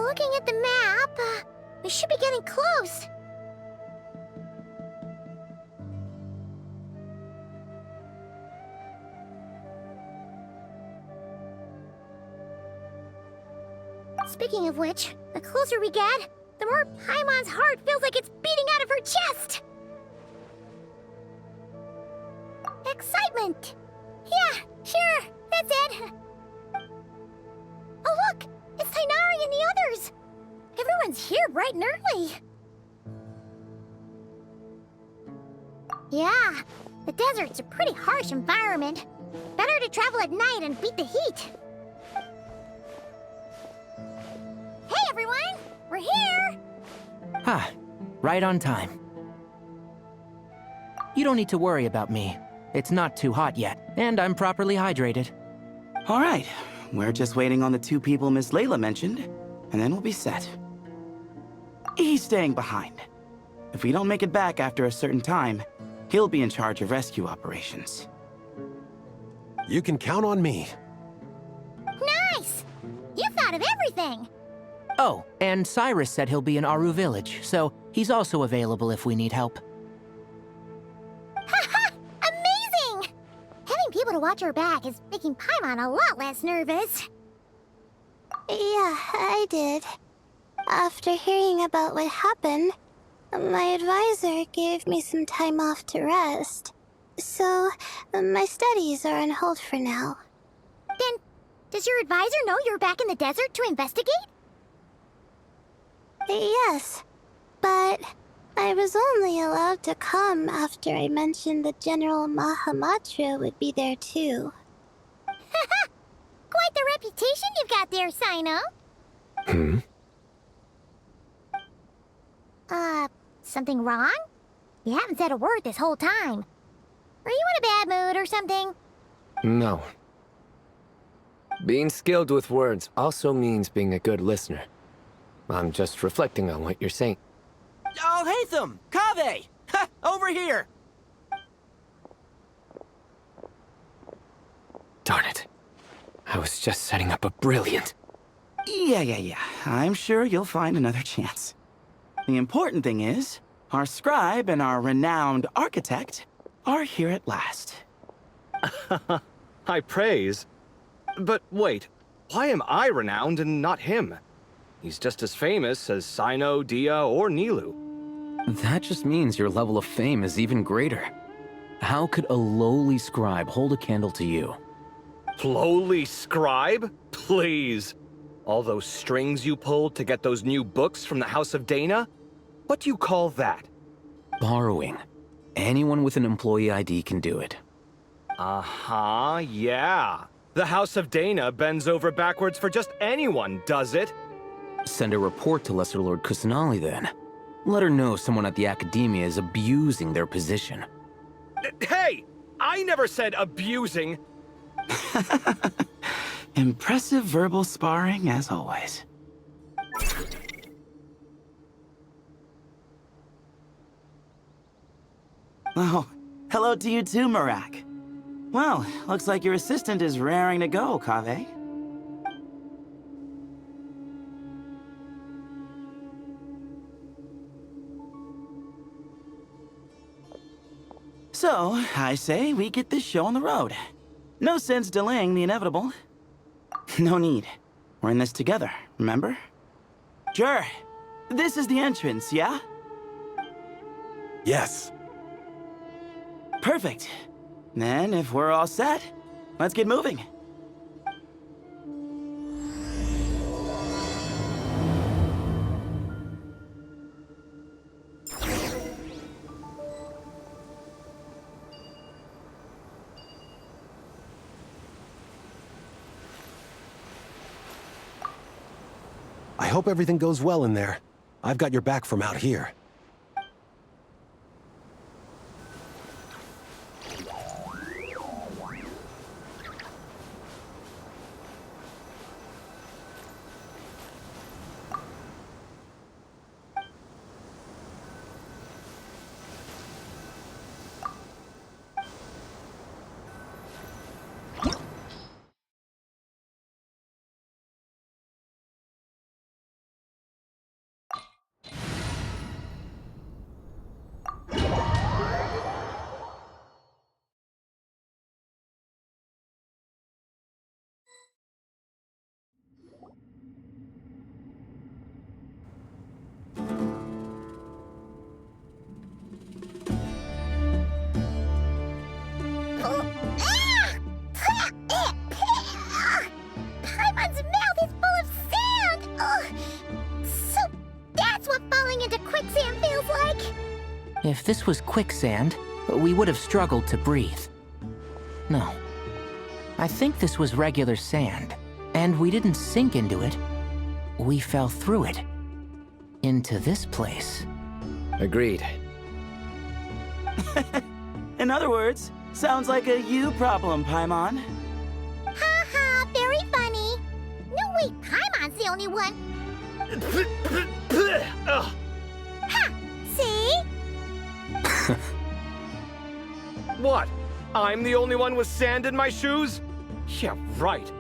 Looking at the map, we should be getting close. Speaking of which, the closer we get, the more Paimon's heart feels like it's beating out of her chest. Excitement! Yeah, sure, that's it. Oh look, it's Tighnari and the others. Everyone's here bright and early. Yeah, the desert's a pretty harsh environment. Better to travel at night and beat the heat. Hey everyone, we're here! Ah, right on time. You don't need to worry about me. It's not too hot yet, and I'm properly hydrated. All right, we're just waiting on the two people Miss Layla mentioned, and then we'll be set. He's staying behind. If we don't make it back after a certain time, he'll be in charge of rescue operations. You can count on me. Nice! You thought of everything! Oh, and Cyrus said he'll be in Aru Village, so he's also available if we need help. Haha! Amazing! Having people to watch our back is making Paimon a lot less nervous. Yeah, I did. After hearing about what happened, my advisor gave me some time off to rest. So, my studies are on hold for now. Then, does your advisor know you're back in the desert to investigate? Yes, but I was only allowed to come after I mentioned that General Mahamatra would be there too. Haha! Quite the reputation you've got there, Sino. Something wrong? You haven't said a word this whole time. Are you in a bad mood or something? No. Being skilled with words also means being a good listener. I'm just reflecting on what you're saying. Oh, Hatham! Kaveh! Ha! Over here! Darn it. I was just setting up a brilliant... Yeah. I'm sure you'll find another chance. The important thing is, our scribe and our renowned architect are here at last. High praise. But wait, why am I renowned and not him? He's just as famous as Sino, Dia, or Nilu. That just means your level of fame is even greater. How could a lowly scribe hold a candle to you? Lowly scribe? Please. All those strings you pulled to get those new books from the House of Dana? What do you call that? Borrowing. Anyone with an employee ID can do it. Uh-huh, yeah. The House of Dana bends over backwards for just anyone, does it? Send a report to Lesser Lord Kusanali then. Let her know someone at the Academia is abusing their position. Hey! I never said abusing. Impressive verbal sparring, as always. Oh, hello to you too, Marak. Well, looks like your assistant is raring to go, Kaveh. So, I say we get this show on the road. No sense delaying the inevitable. No need. We're in this together, remember? Sure. This is the entrance, yeah? Yes. Perfect. Then, if we're all set, let's get moving. I hope everything goes well in there. I've got your back from out here. If this was quicksand, we would have struggled to breathe. No. I think this was regular sand, and we didn't sink into it. We fell through it. Into this place. Agreed. In other words, sounds like a you problem, Paimon. Haha, very funny. No, wait, Paimon's the only one. Ugh. Ha! See? What? I'm the only one with sand in my shoes? Yeah, right.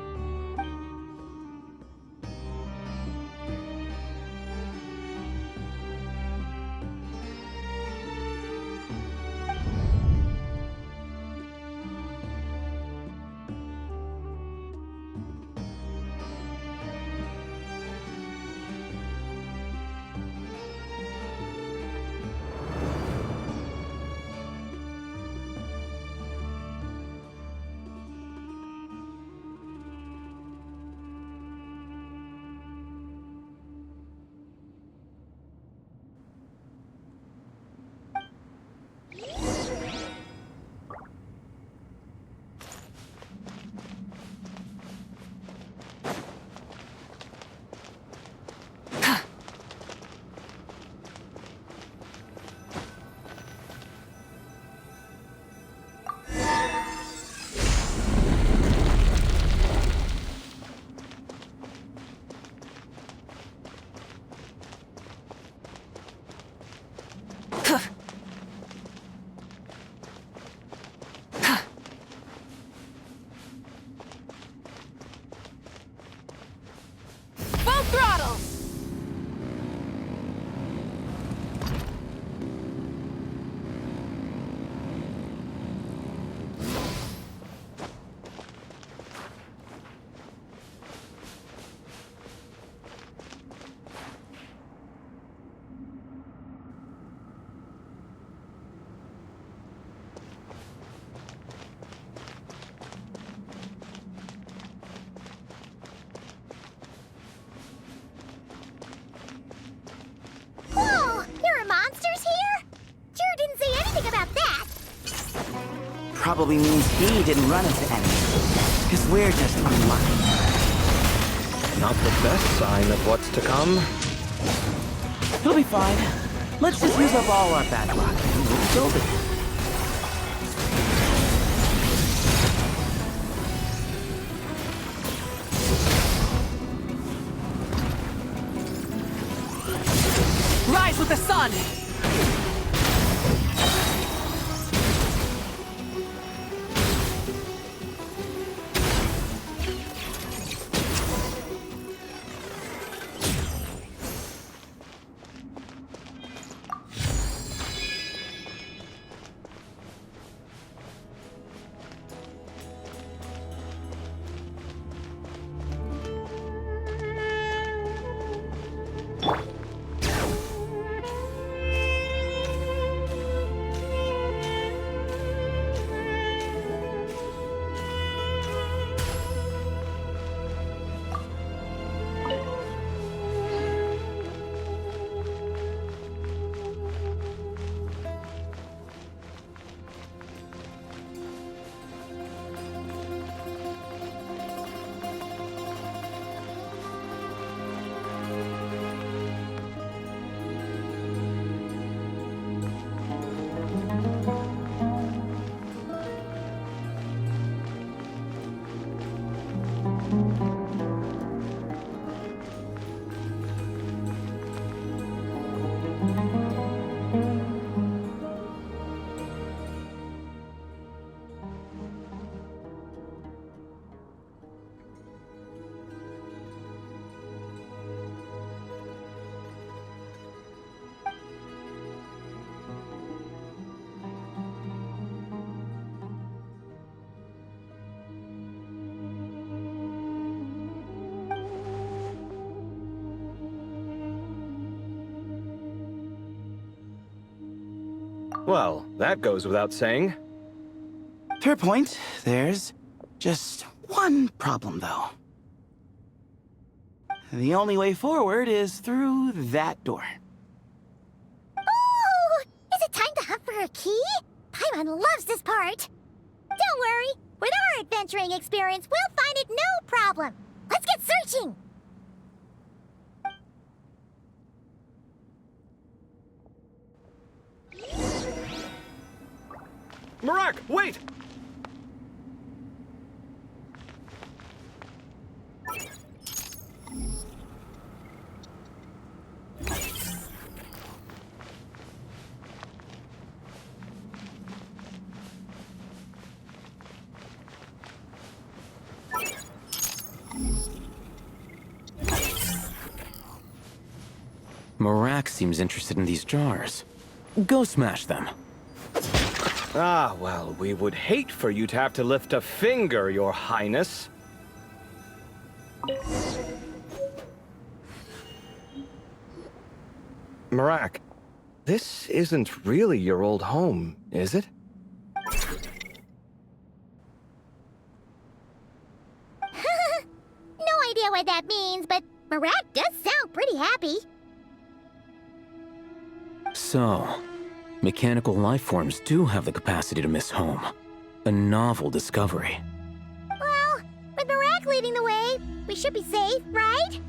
Full throttle! Whoa! There are monsters here? Sure didn't say anything about that. Probably means he didn't run into any. Because we're just unlucky. Not the best sign of what's to come. He'll be fine. Let's just use up all our bad luck and we'll build it. Rise with the sun! Well, that goes without saying. Fair point. There's just one problem, though. The only way forward is through that door. Oh! Is it time to treasure key? Paimon loves this part. Don't worry. With our adventuring experience, we'll find it no problem. Let's get searching. Marak, wait! Marak seems interested in these jars. Go smash them. Ah, well, we would hate for you to have to lift a finger, Your Highness. Marak, this isn't really your old home, is it? No idea what that means, but Marak does sound pretty happy. So, mechanical life forms do have the capacity to miss home. A novel discovery. Well, with Marak leading the way, we should be safe, right?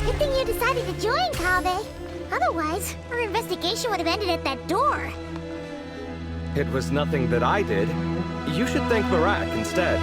Good thing you decided to join, Kaveh. Otherwise, our investigation would have ended at that door. It was nothing that I did. You should thank Marak instead.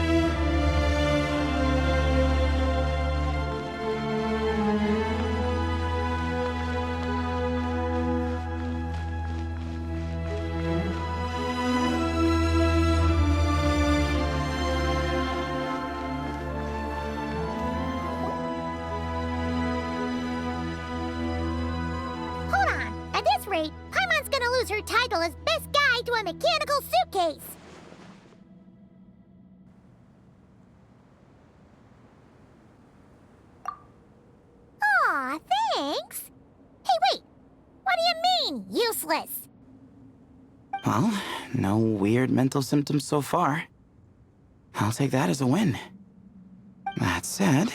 Hold on. At this rate, Paimon's gonna lose her title as best guy to a mechanical suitcase. Aw, thanks. Hey, wait. What do you mean, useless? Well, no weird mental symptoms so far. I'll take that as a win. That said...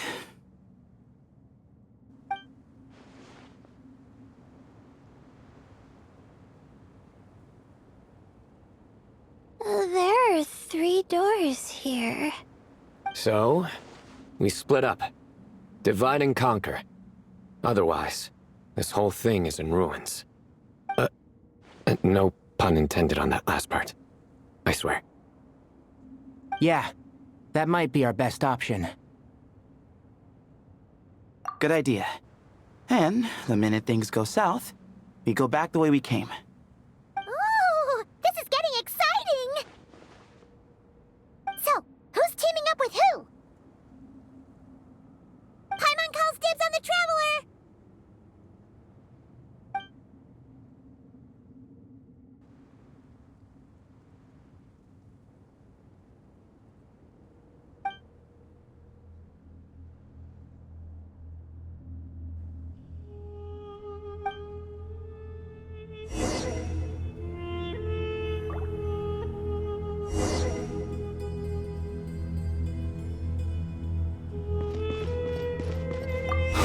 There are 3 doors here. So, we split up. Divide and conquer. Otherwise, this whole thing is in ruins. No pun intended on that last part. I swear. Yeah, that might be our best option. Good idea. And the minute things go south, we go back the way we came. Ooh, this is getting exciting! So, who's teaming up with who? Paimon calls dibs on the Traveler!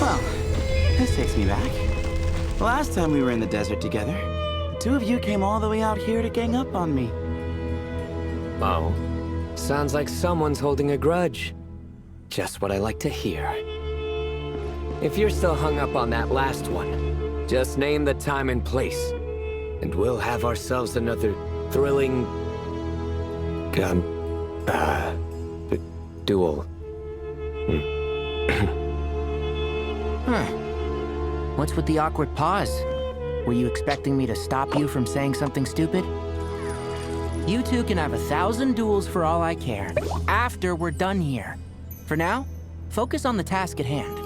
Well, this takes me back. The last time we were in the desert together, the 2 of you came all the way out here to gang up on me. Oh? Sounds like someone's holding a grudge. Just what I like to hear. If you're still hung up on that last one, just name the time and place, and we'll have ourselves another thrilling... duel. Huh. What's with the awkward pause? Were you expecting me to stop you from saying something stupid? You two can have 1,000 duels for all I care, after we're done here. For now, focus on the task at hand.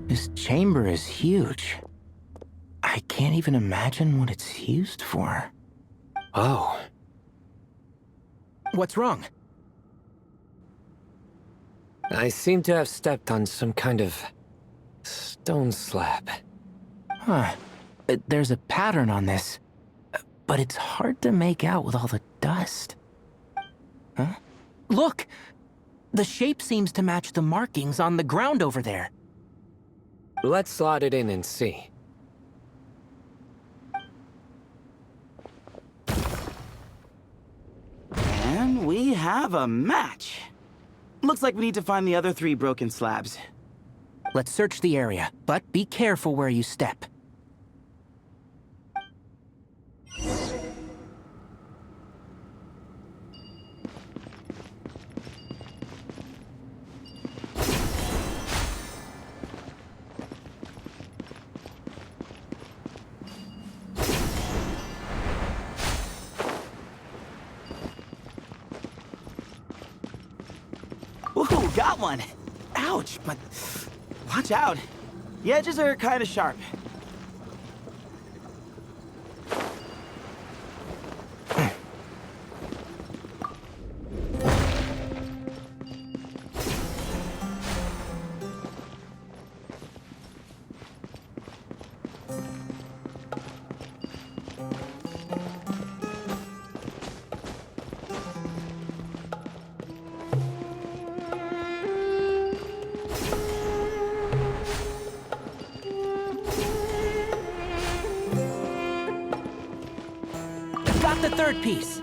This chamber is huge. I can't even imagine what it's used for. Oh. What's wrong? I seem to have stepped on some kind of stone slab. Huh. There's a pattern on this, but it's hard to make out with all the dust. Huh? Look! The shape seems to match the markings on the ground over there. Let's slot it in and see. And we have a match. Looks like we need to find the other 3 broken slabs. Let's search the area, but be careful where you step. Ooh, got one! Ouch, but watch out. The edges are kind of sharp. Got the 3rd piece.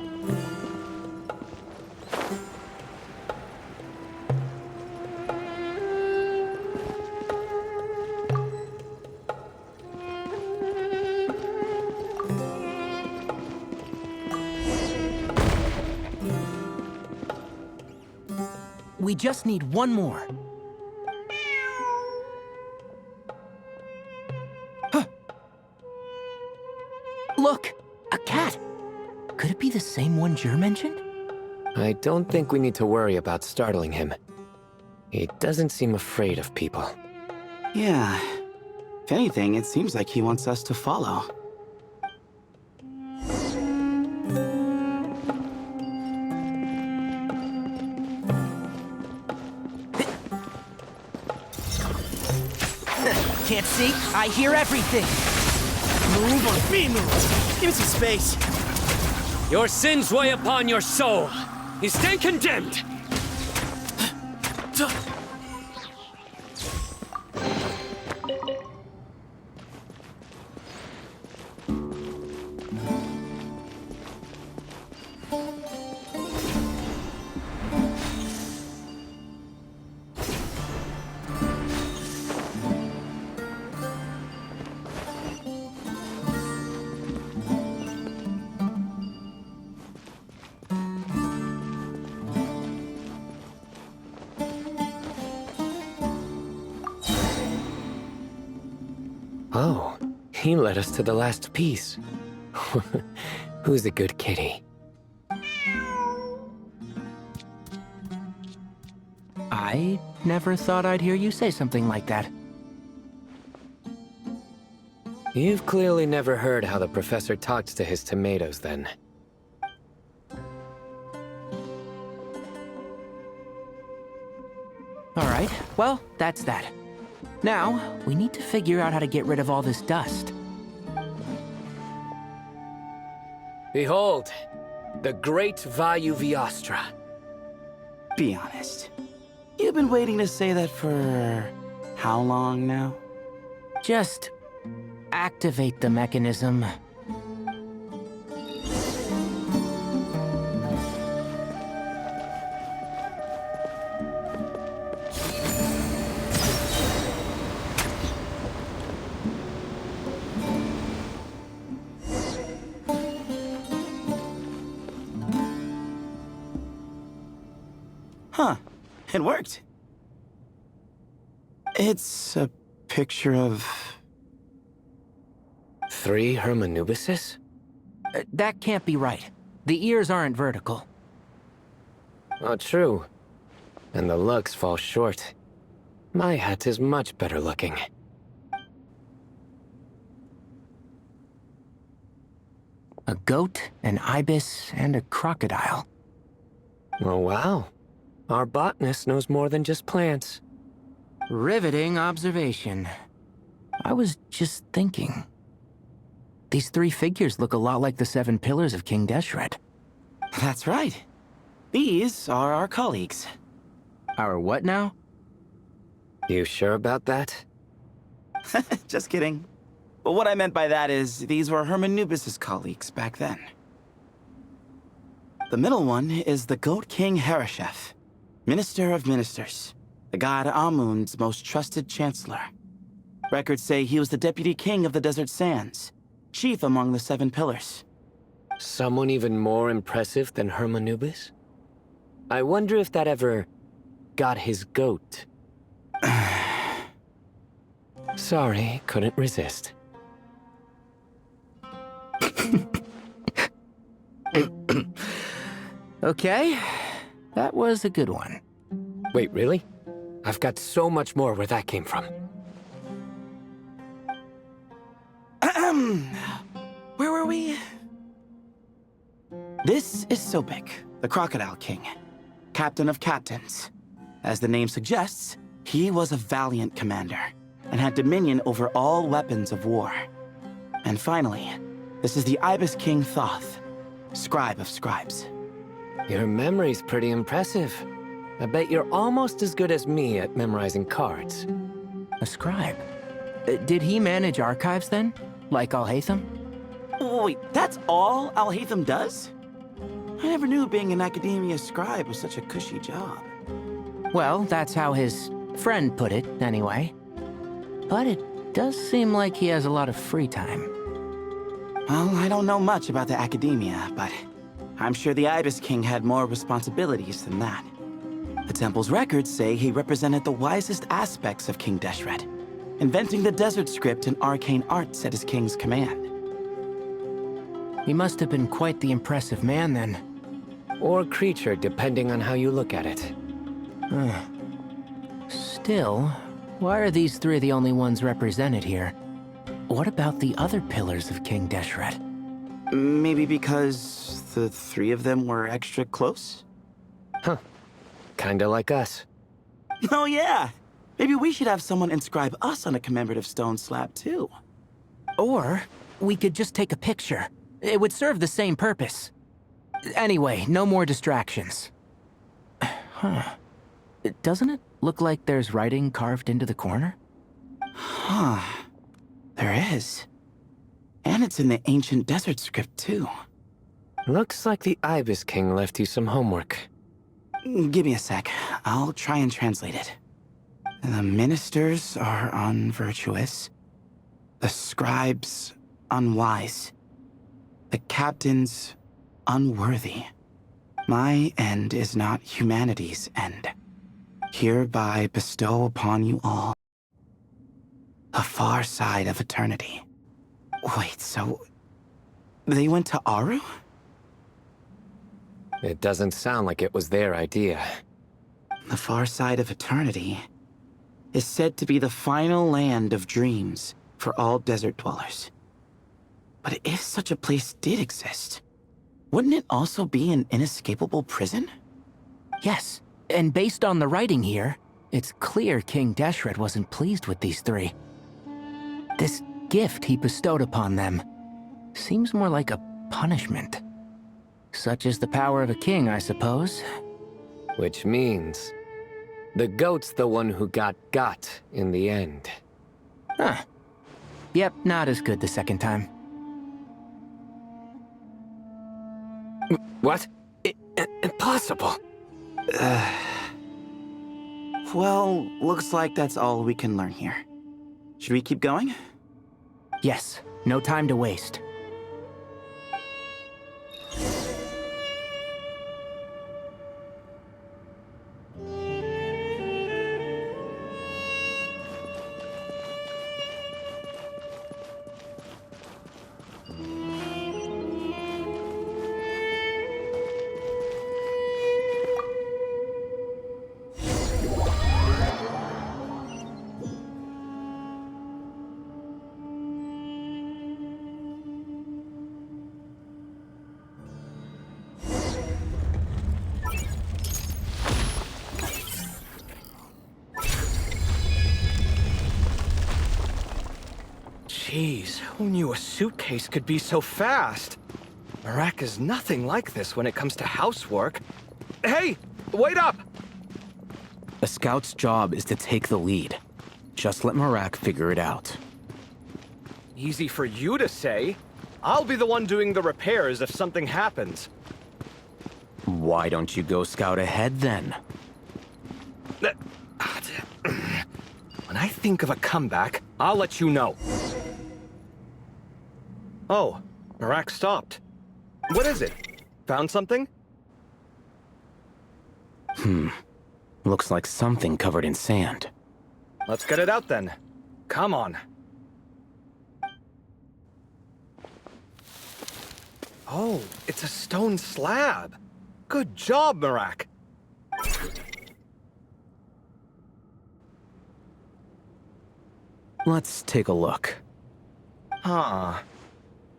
We just need one more. Huh. Look! A cat! Could it be the same one Jer mentioned? I don't think we need to worry about startling him. He doesn't seem afraid of people. Yeah. If anything, it seems like he wants us to follow. Can't see? I hear everything! Move or be moved! Give me some space! Your sins weigh upon your soul. You stand condemned. Oh, he led us to the last piece. Who's a good kitty? I never thought I'd hear you say something like that. You've clearly never heard how the professor talks to his tomatoes, then. All right, well, that's that. Now, we need to figure out how to get rid of all this dust. Behold, the great Vayu Viastra. Be honest. You've been waiting to say that for how long now? Just activate the mechanism. Huh. It worked. It's a picture of... 3 Hermanubises? That can't be right. The ears aren't vertical. Oh, true. And the looks fall short. My hat is much better looking. A goat, an ibis, and a crocodile. Oh, wow. Our botanist knows more than just plants. Riveting observation. I was just thinking. These 3 figures look a lot like the 7 pillars of King Deshret. That's right. These are our colleagues. Our what now? You sure about that? Just kidding. But what I meant by that is, these were Hermanubis' colleagues back then. The middle one is the Goat King Harashef, Minister of Ministers, the god Amun's most trusted chancellor. Records say he was the deputy king of the Desert Sands, chief among the 7 pillars. Someone even more impressive than Hermanubis? I wonder if that ever got his goat. Sorry, couldn't resist. Okay, that was a good one. Wait, really? I've got so much more where that came from. Where were we? This is Sobek, the Crocodile King, captain of captains. As the name suggests, he was a valiant commander and had dominion over all weapons of war. And finally, this is the Ibis King Thoth, scribe of scribes. Your memory's pretty impressive. I bet you're almost as good as me at memorizing cards. A scribe. Did he manage archives then? Like Alhaitham? Wait, that's all Alhaitham does? I never knew being an academia scribe was such a cushy job. Well, that's how his friend put it, anyway. But it does seem like he has a lot of free time. Well, I don't know much about the academia, but I'm sure the Ibis King had more responsibilities than that. The temple's records say he represented the wisest aspects of King Deshret, inventing the desert script and arcane arts at his king's command. He must have been quite the impressive man then. Or creature, depending on how you look at it. Still, why are these 3 the only ones represented here? What about the other pillars of King Deshret? Maybe because the 3 of them were extra close? Huh. Kinda like us. Oh yeah! Maybe we should have someone inscribe us on a commemorative stone slab too. Or we could just take a picture. It would serve the same purpose. Anyway, no more distractions. Huh. Doesn't it look like there's writing carved into the corner? Huh. There is. And it's in the ancient desert script too. Looks like the Ibis King left you some homework. Give me a sec. I'll try and translate it. The ministers are unvirtuous. The scribes unwise. The captains unworthy. My end is not humanity's end. Hereby bestow upon you all a far side of eternity. Wait, so they went to Aru? It doesn't sound like it was their idea. The far side of eternity is said to be the final land of dreams for all desert dwellers. But if such a place did exist, wouldn't it also be an inescapable prison? Yes, and based on the writing here, it's clear King Deshret wasn't pleased with these 3. This gift he bestowed upon them seems more like a punishment. Such is the power of a king, I suppose. Which means the goat's the one who got in the end. Huh. Yep, not as good the second time. What? Impossible. Well, looks like that's all we can learn here. Should we keep going? Yes, no time to waste. Jeez, who knew a suitcase could be so fast? Marak is nothing like this when it comes to housework. Hey, wait up! A scout's job is to take the lead. Just let Marak figure it out. Easy for you to say. I'll be the one doing the repairs if something happens. Why don't you go scout ahead then? When I think of a comeback, I'll let you know. Oh, Marak stopped. What is it? Found something? Looks like something covered in sand. Let's get it out then. Come on. Oh, it's a stone slab. Good job, Marak. Let's take a look. Huh.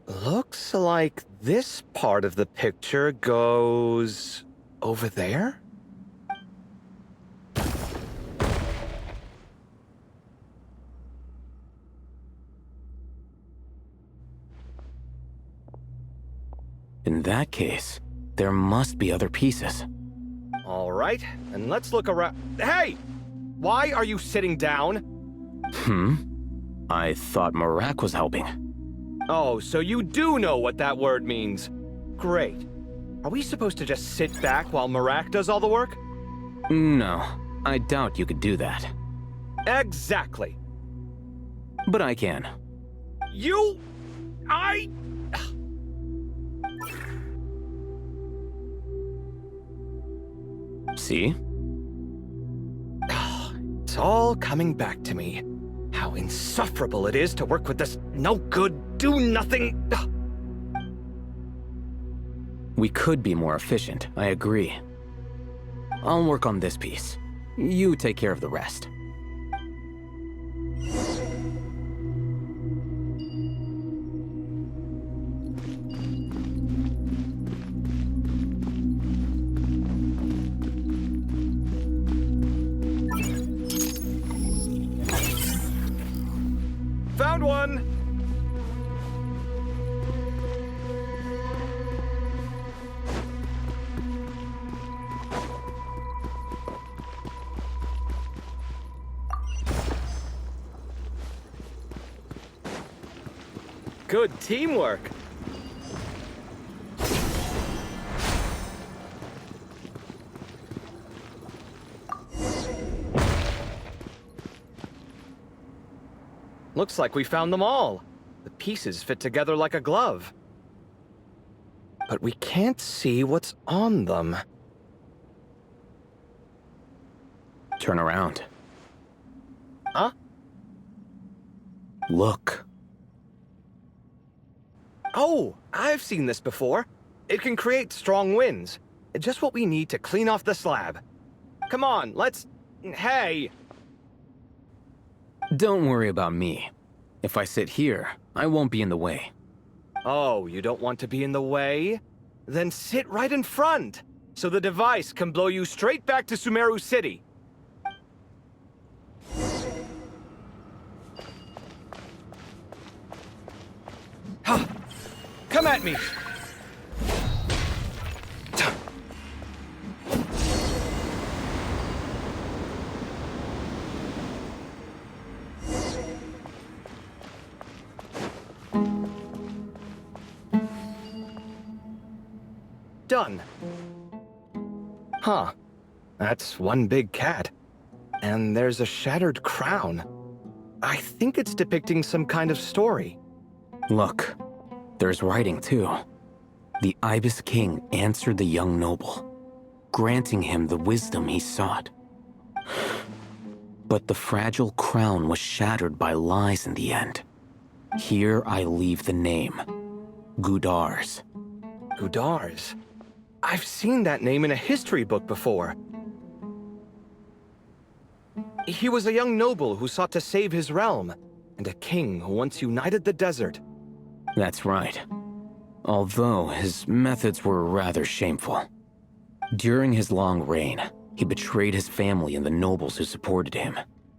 Looks like this part of the picture goes over there? In that case, there must be other pieces. All right, and let's look around. Hey! Why are you sitting down? I thought Marak was helping. Oh, so you do know what that word means. Great. Are we supposed to just sit back while Marak does all the work? No, I doubt you could do that. Exactly. But I can. See? It's all coming back to me. How insufferable it is to work with this no-good, do-nothing... We could be more efficient, I agree. I'll work on this piece. You take care of the rest. Found one! Good teamwork. Looks like we found them all. The pieces fit together like a glove. But we can't see what's on them. Turn around. Huh? Look. Oh, I've seen this before. It can create strong winds. Just what we need to clean off the slab. Come on, let's... Hey! Don't worry about me. If I sit here, I won't be in the way. Oh, you don't want to be in the way? Then sit right in front, so the device can blow you straight back to Sumeru City. Huh. Come at me! Done. Huh. That's one big cat. And there's a shattered crown. I think it's depicting some kind of story. Look, there's writing too. The Ibis King answered the young noble, granting him the wisdom he sought. But the fragile crown was shattered by lies in the end. Here I leave the name, Gudar's. Gudar's? I've seen that name in a history book before. He was a young noble who sought to save his realm, and a king who once united the desert. That's right. Although his methods were rather shameful. During his long reign, he betrayed his family and the nobles who supported him.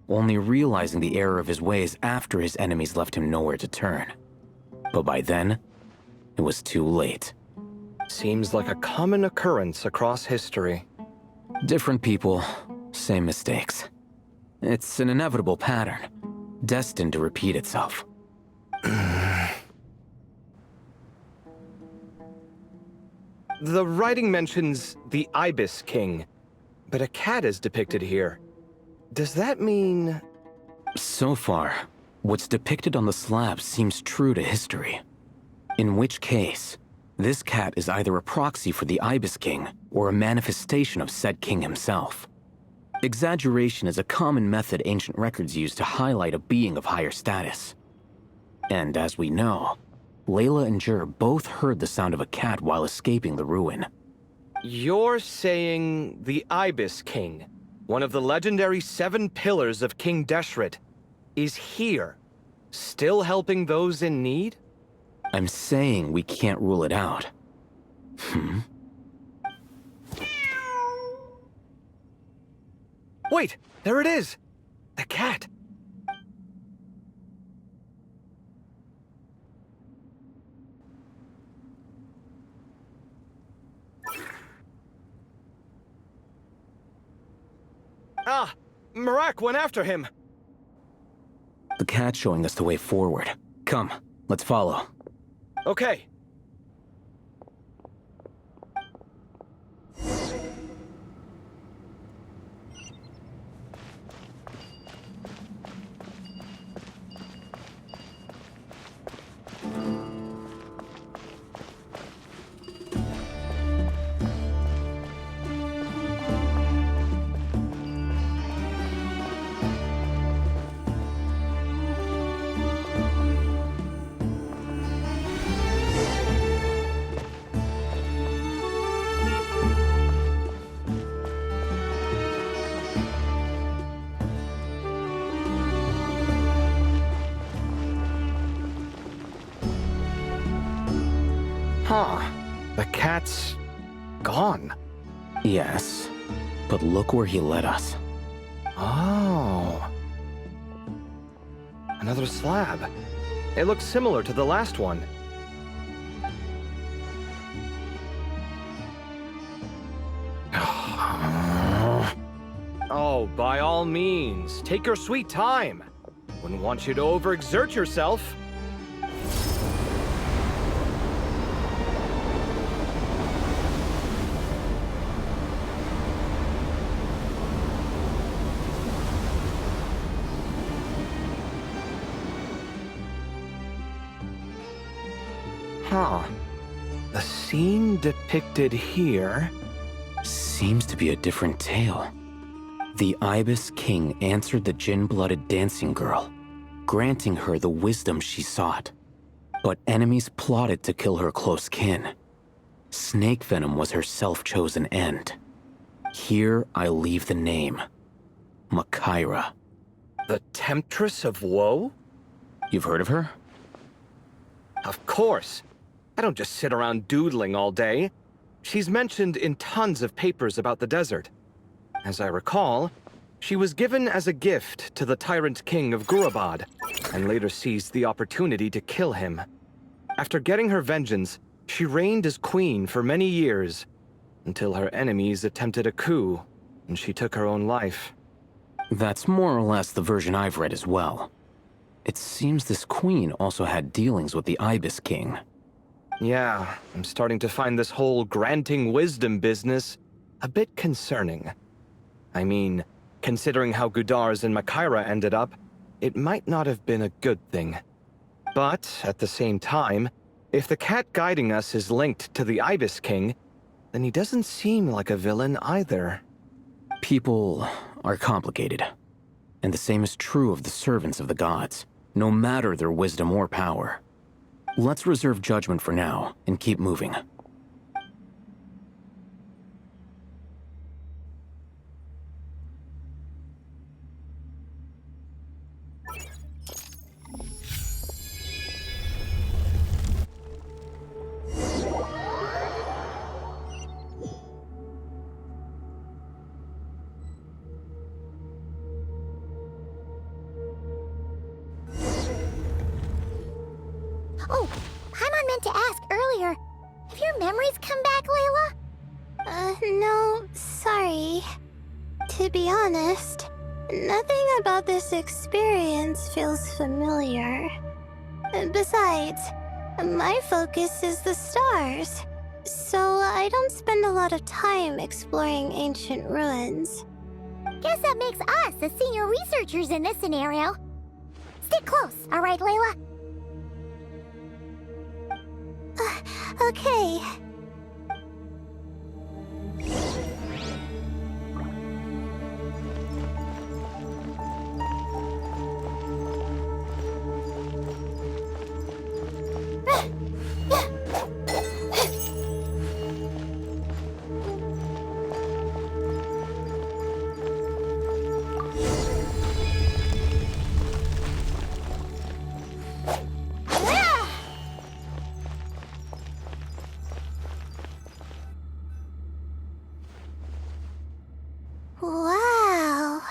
only realizing the error of his ways after his enemies left him nowhere to turn. But by then, it was too late. Seems like a common occurrence across history. Different people, same mistakes. It's an inevitable pattern, destined to repeat itself. The writing mentions the Ibis King, but a cat is depicted here. Does that mean... So far, what's depicted on the slab seems true to history. In which case, this cat is either a proxy for the Ibis King or a manifestation of said king himself. Exaggeration is a common method ancient records use to highlight a being of higher status. And as we know, Layla and Jur both heard the sound of a cat while escaping the ruin. You're saying the Ibis King, one of the legendary 7 pillars of King Deshret, is here, still helping those in need? I'm saying we can't rule it out. Wait, there it is! The cat! Ah! Marak went after him! The cat's showing us the way forward. Come, let's follow. Okay. Huh. The cat's... gone. Yes, but look where he led us. Oh. Another slab. It looks similar to the last one. Oh, by all means, take your sweet time. Wouldn't want you to overexert yourself. Huh. The scene depicted here... Seems to be a different tale. The Ibis King answered the Jinn-blooded dancing girl, granting her the wisdom she sought. But enemies plotted to kill her close kin. Snake venom was her self-chosen end. Here I leave the name. Makaira. The Temptress of Woe? You've heard of her? Of course. I don't just sit around doodling all day. She's mentioned in tons of papers about the desert. As I recall, she was given as a gift to the tyrant king of Gurabad, and later seized the opportunity to kill him. After getting her vengeance, she reigned as queen for many years, until her enemies attempted a coup, and she took her own life. That's more or less the version I've read as well. It seems this queen also had dealings with the Ibis King. Yeah, I'm starting to find this whole granting wisdom business a bit concerning. I mean, considering how Gudar's and Makaira ended up, it might not have been a good thing. But, at the same time, if the cat guiding us is linked to the Ibis King, then he doesn't seem like a villain either. People are complicated. And the same is true of the servants of the gods, no matter their wisdom or power. Let's reserve judgment for now, and keep moving. Oh, Paimon meant to ask earlier. Have your memories come back, Layla? No, sorry. To be honest, nothing about this experience feels familiar. Besides, my focus is the stars, so I don't spend a lot of time exploring ancient ruins. Guess that makes us the senior researchers in this scenario. Stick close, all right, Layla? Okay. Wow,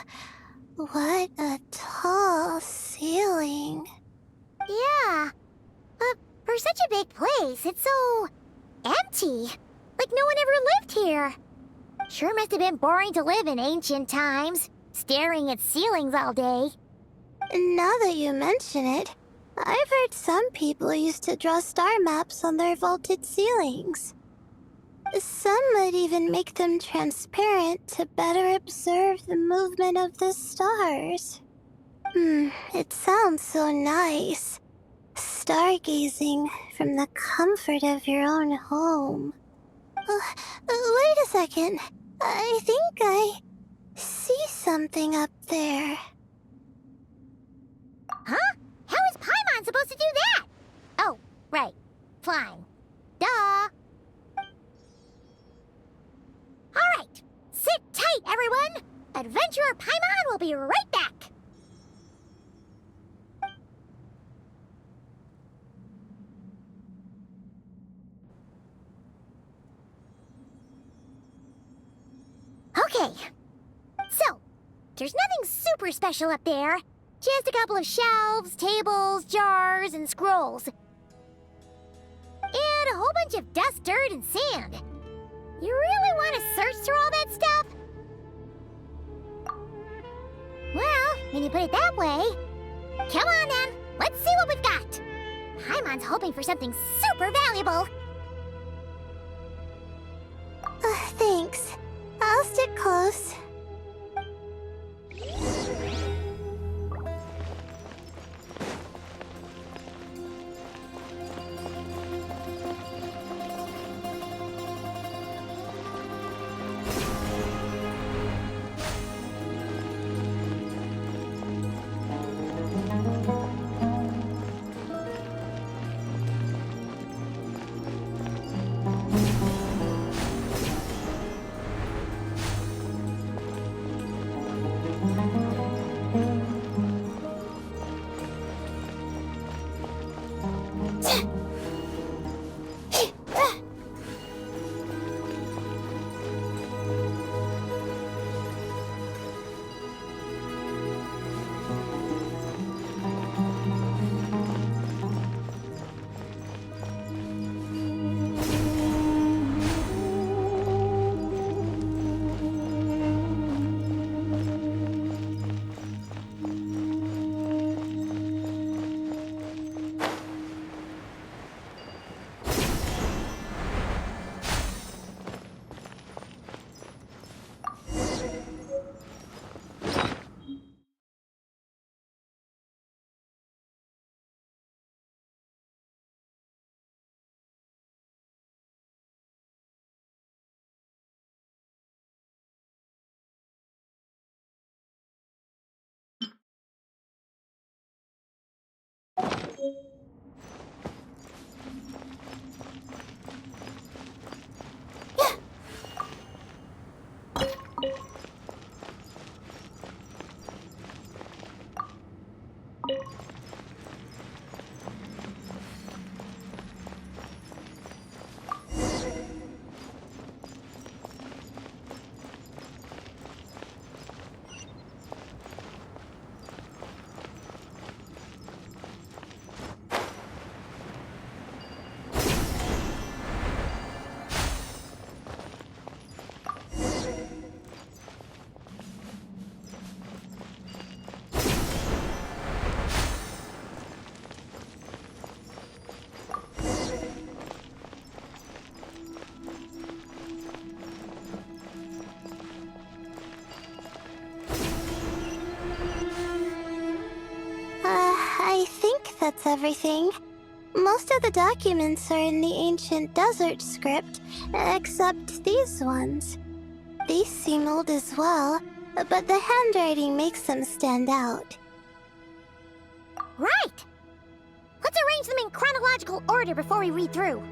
what a tall ceiling. Yeah. But for such a big place, it's so empty. Like no one ever lived here. Sure must have been boring to live in ancient times, staring at ceilings all day. Now that you mention it, I've heard some people used to draw star maps on their vaulted ceilings. Some might even make them transparent to better observe the movement of the stars. It sounds so nice. Stargazing from the comfort of your own home. Wait a second. I think I see something up there. Huh? How is Paimon supposed to do that? Oh, right. Flying. Duh. All right. Sit tight, everyone. Adventurer Paimon will be right back. Okay. So, there's nothing super special up there. Just a couple of shelves, tables, jars, and scrolls. And a whole bunch of dust, dirt, and sand. You really want to search through all that stuff? Well, when you put it that way... Come on then, let's see what we've got. Paimon's hoping for something super valuable. Thanks. I'll stick close. that's everything. Most of the documents are in the ancient desert script, except these ones. These seem old as well, but the handwriting makes them stand out. Right! Let's arrange them in chronological order before we read through.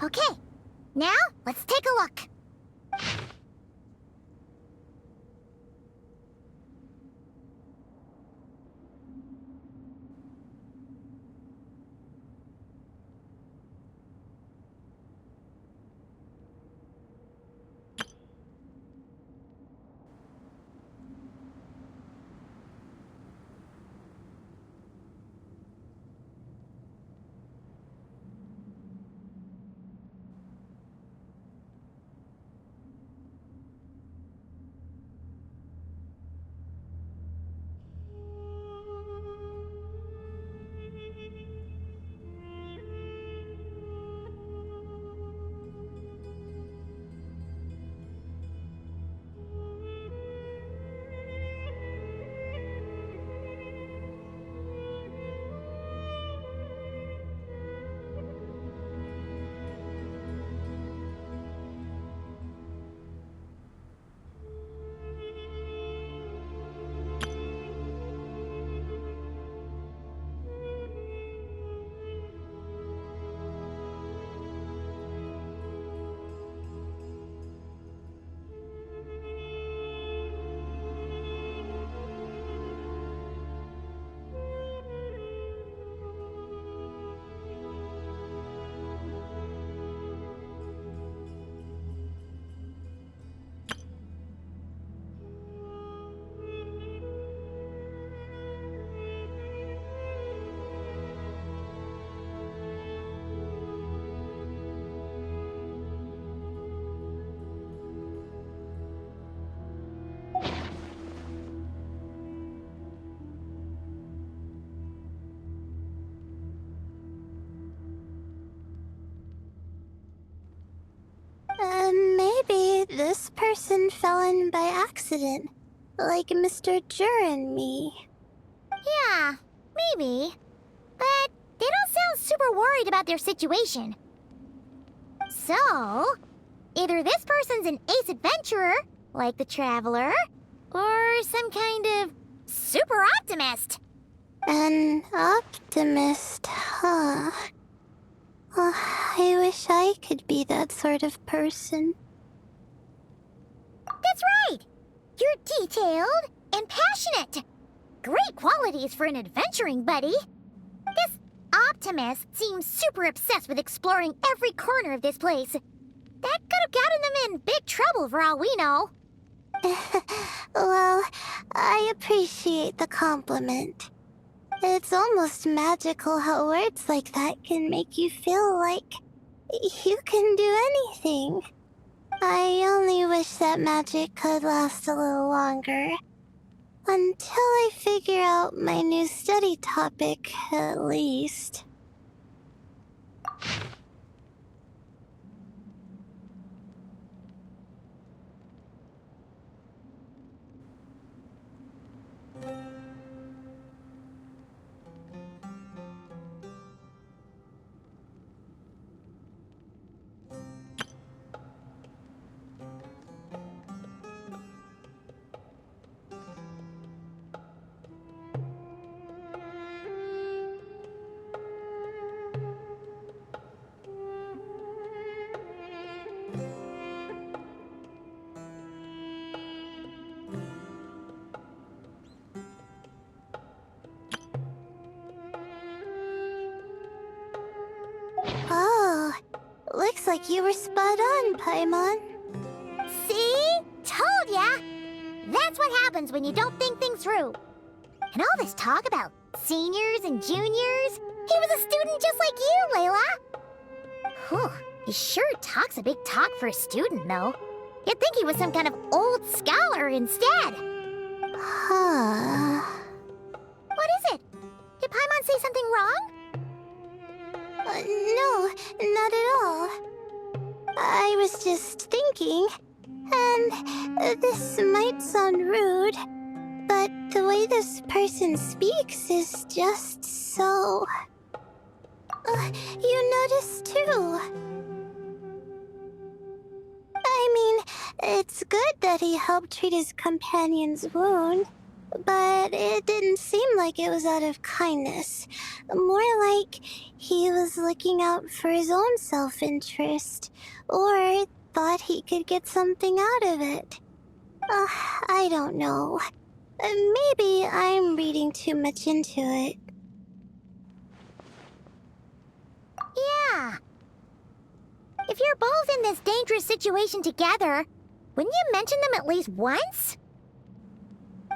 Okay, now let's take a look. Maybe this person fell in by accident, like Mr. Jur and me. Yeah, maybe. But they don't sound super worried about their situation. So, either this person's an ace adventurer, like the Traveler, or some kind of super optimist. An optimist, huh? Oh, I wish I could be that sort of person. That's right! You're detailed and passionate. Great qualities for an adventuring buddy. This optimist seems super obsessed with exploring every corner of this place. That could have gotten them in big trouble for all we know. Well, I appreciate the compliment. It's almost magical how words like that can make you feel like you can do anything. I only wish that magic could last a little longer. Until I figure out my new study topic, at least. Oh, looks like you were spot on, Paimon. See? Told ya! That's what happens when you don't think things through. And all this talk about seniors and juniors, he was a student just like you, Layla. Whew, he sure talks a big talk for a student, though. You'd think he was some kind of old scholar instead. Huh. What is it? Did Paimon say something wrong? No, not at all. I was just thinking, and this might sound rude, but the way this person speaks is just so... you noticed too. I mean, it's good that he helped treat his companion's wound, but it didn't seem like it was out of kindness. More like he was looking out for his own self-interest, or thought he could get something out of it. I don't know. Maybe I'm reading too much into it. Yeah. If you're both in this dangerous situation together, wouldn't you mention them at least once?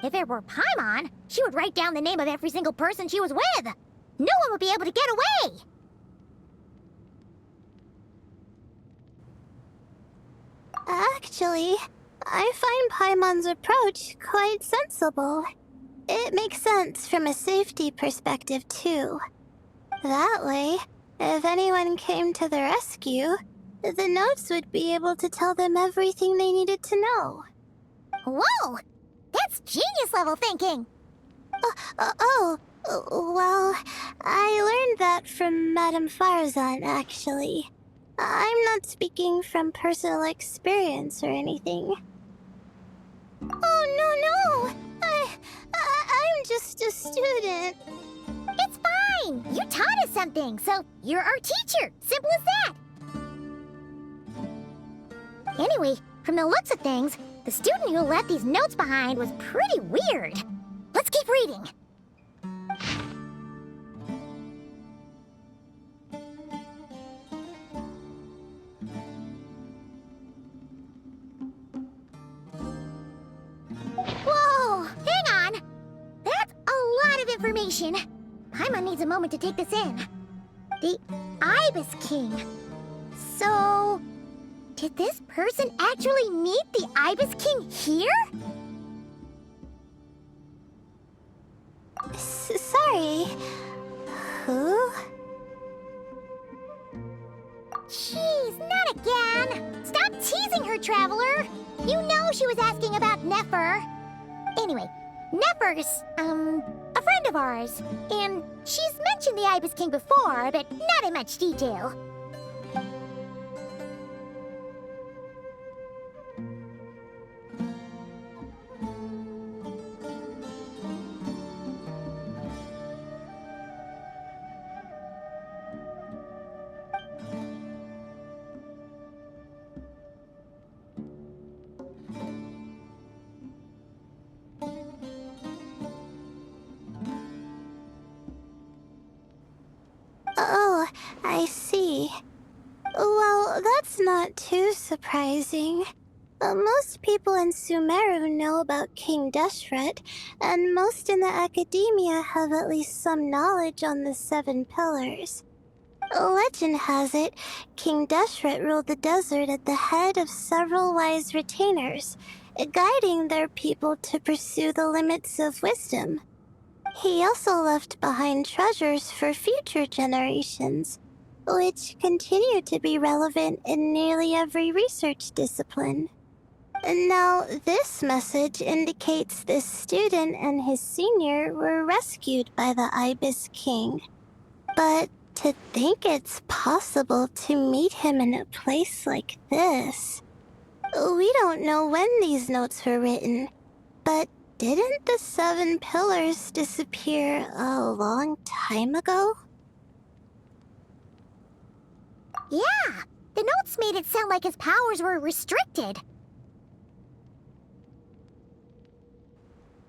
If it were Paimon, she would write down the name of every single person she was with. No one would be able to get away. Actually, I find Paimon's approach quite sensible. It makes sense from a safety perspective, too. That way, if anyone came to the rescue, the notes would be able to tell them everything they needed to know. Whoa! That's genius-level thinking! Well, I learned that from Madame Farazan, actually. I'm not speaking from personal experience or anything. Oh, no! I'm just a student. It's fine! You taught us something, so you're our teacher. Simple as that. Anyway, from the looks of things, the student who left these notes behind was pretty weird. Let's keep reading. Whoa! Hang on! That's a lot of information. Paimon needs a moment to take this in. The Ibis King. So... did this person actually meet the Ibis King here? Sorry. Who? Jeez, not again! Stop teasing her, Traveler! You know she was asking about Nefer. Anyway, Nefer's, a friend of ours. And she's mentioned the Ibis King before, but not in much detail. Oh, I see. Well, that's not too surprising. Most people in Sumeru know about King Deshret, and most in the academia have at least some knowledge on the Seven Pillars. Legend has it, King Deshret ruled the desert at the head of several wise retainers, guiding their people to pursue the limits of wisdom. He also left behind treasures for future generations, which continue to be relevant in nearly every research discipline. Now, this message indicates this student and his senior were rescued by the Ibis King. But to think it's possible to meet him in a place like this. We don't know when these notes were written, but didn't the Seven Pillars disappear a long time ago? Yeah, the notes made it sound like his powers were restricted.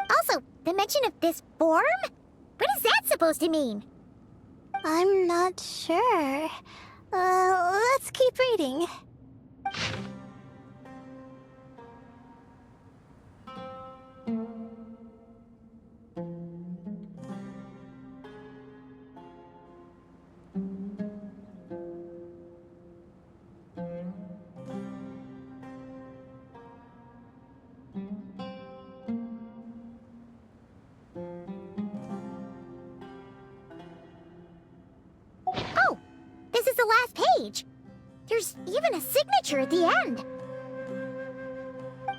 Also, the mention of this form? What is that supposed to mean? I'm not sure. Let's keep reading. Oh, this is the last page. There's even a signature at the end.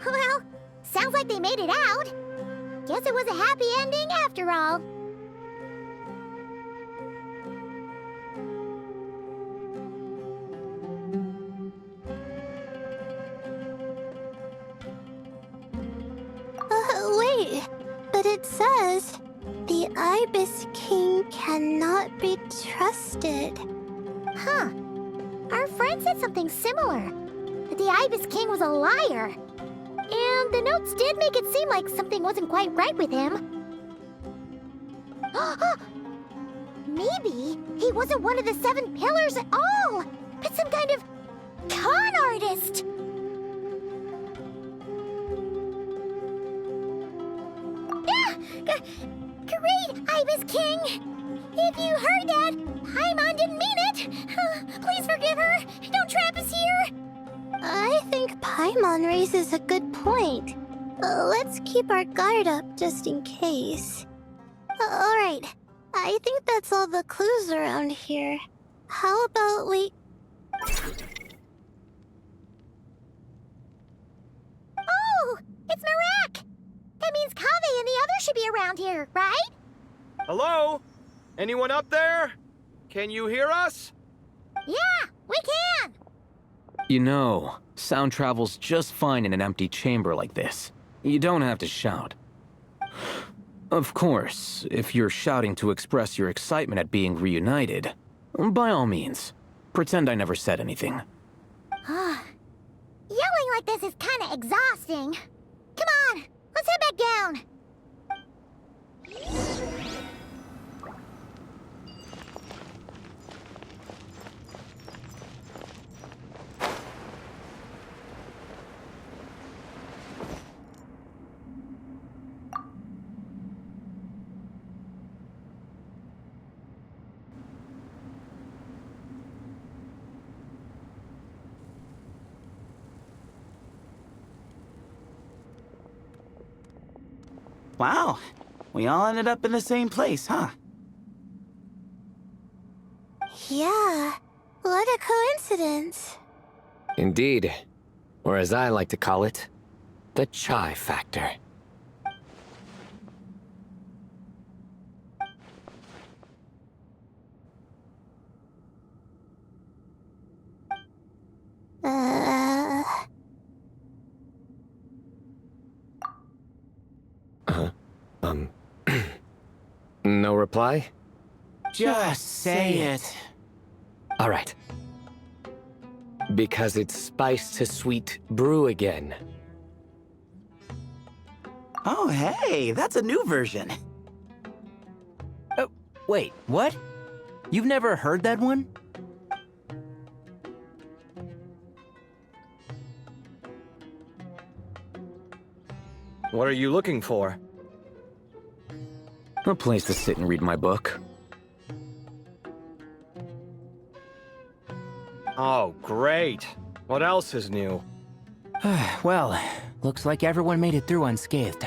Well, sounds like they made it out. Guess it was a happy ending after all. Wait, but it says, the Ibis King cannot be trusted. Huh. Our friend said something similar. That the Ibis King was a liar. And the notes did make it seem like something wasn't quite right with him. Maybe he wasn't one of the Seven Pillars at all, but some kind of con artist. Great, Ibis King! If you heard that, Paimon didn't mean it! Please forgive her! Don't trap us here! I think Paimon raises a good point. Let's keep our guard up just in case. Alright, I think that's all the clues around here. How about we... Oh! It's Marak! That means Kaveh and the others should be around here, right? Hello? Anyone up there? Can you hear us? Yeah, we can! You know, sound travels just fine in an empty chamber like this. You don't have to shout. Of course, if you're shouting to express your excitement at being reunited, by all means, pretend I never said anything. Yelling like this is kinda exhausting. Come on, let's head back down. Wow, we all ended up in the same place, huh? Yeah, what a coincidence. Indeed. Or as I like to call it, the chai factor. No reply? Just say it. All right. Because it's spice to sweet brew again. Oh, hey, that's a new version. Oh, wait, what? You've never heard that one? What are you looking for? A place to sit and read my book. Oh, great. What else is new? Well, looks like everyone made it through unscathed.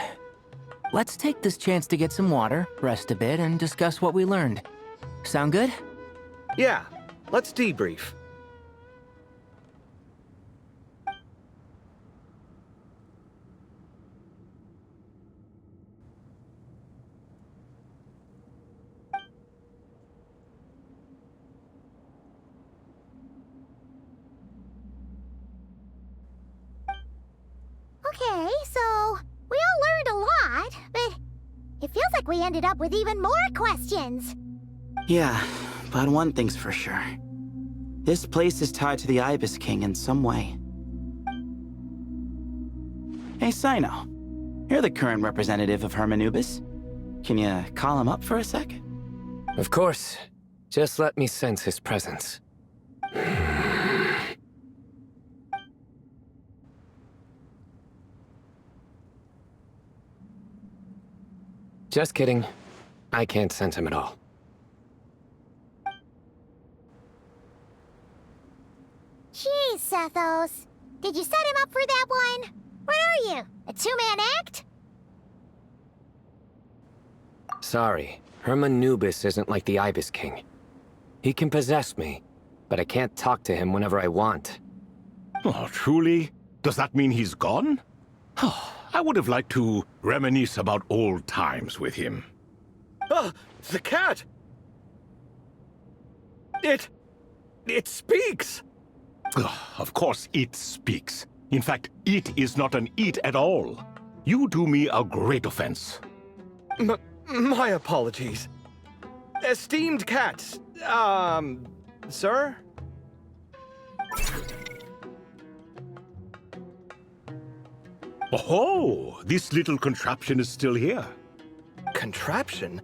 Let's take this chance to get some water, rest a bit, and discuss what we learned. Sound good? Yeah, let's debrief. Okay, so we all learned a lot, but it feels like we ended up with even more questions. Yeah, but one thing's for sure. This place is tied to the Ibis King in some way. Hey, Sino. You're the current representative of Hermanubis. Can you call him up for a sec? Of course. Just let me sense his presence. Just kidding. I can't sense him at all. Jeez, Sethos. Did you set him up for that one? What are you, a two-man act? Sorry, Hermanubis isn't like the Ibis King. He can possess me, but I can't talk to him whenever I want. Oh, truly? Does that mean he's gone? I would have liked to reminisce about old times with him. Ah, the cat! It speaks! Of course it speaks. In fact, it is not an it at all. You do me a great offense. My apologies. Esteemed cats, sir? Oh, this little contraption is still here. Contraption?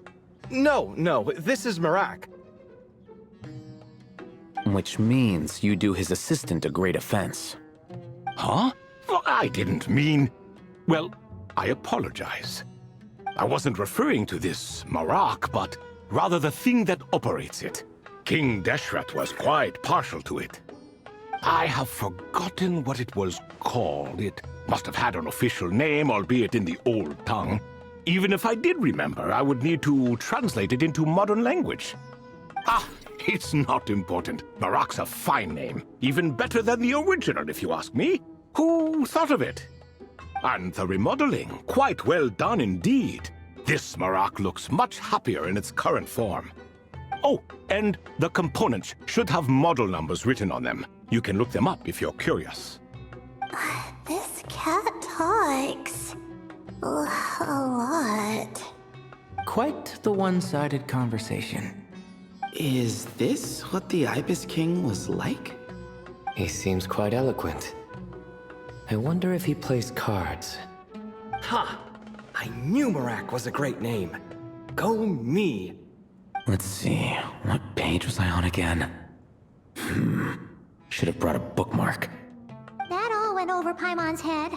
No, this is Marak. Which means you do his assistant a great offense. Huh? Well, I didn't mean... Well, I apologize. I wasn't referring to this Marak, but rather the thing that operates it. King Deshret was quite partial to it. I have forgotten what it was called. It must have had an official name, albeit in the old tongue. Even if I did remember, I would need to translate it into modern language. Ah, it's not important. Marak's a fine name. Even better than the original, if you ask me. Who thought of it? And the remodeling, quite well done indeed. This Marak looks much happier in its current form. Oh, and the components should have model numbers written on them. You can look them up if you're curious. This cat talks. A lot. Quite the one-sided conversation. Is this what the Ibis King was like? He seems quite eloquent. I wonder if he plays cards. Ha! I knew Marak was a great name. Go me! Let's see, what page was I on again? Should have brought a bookmark. That all went over Paimon's head.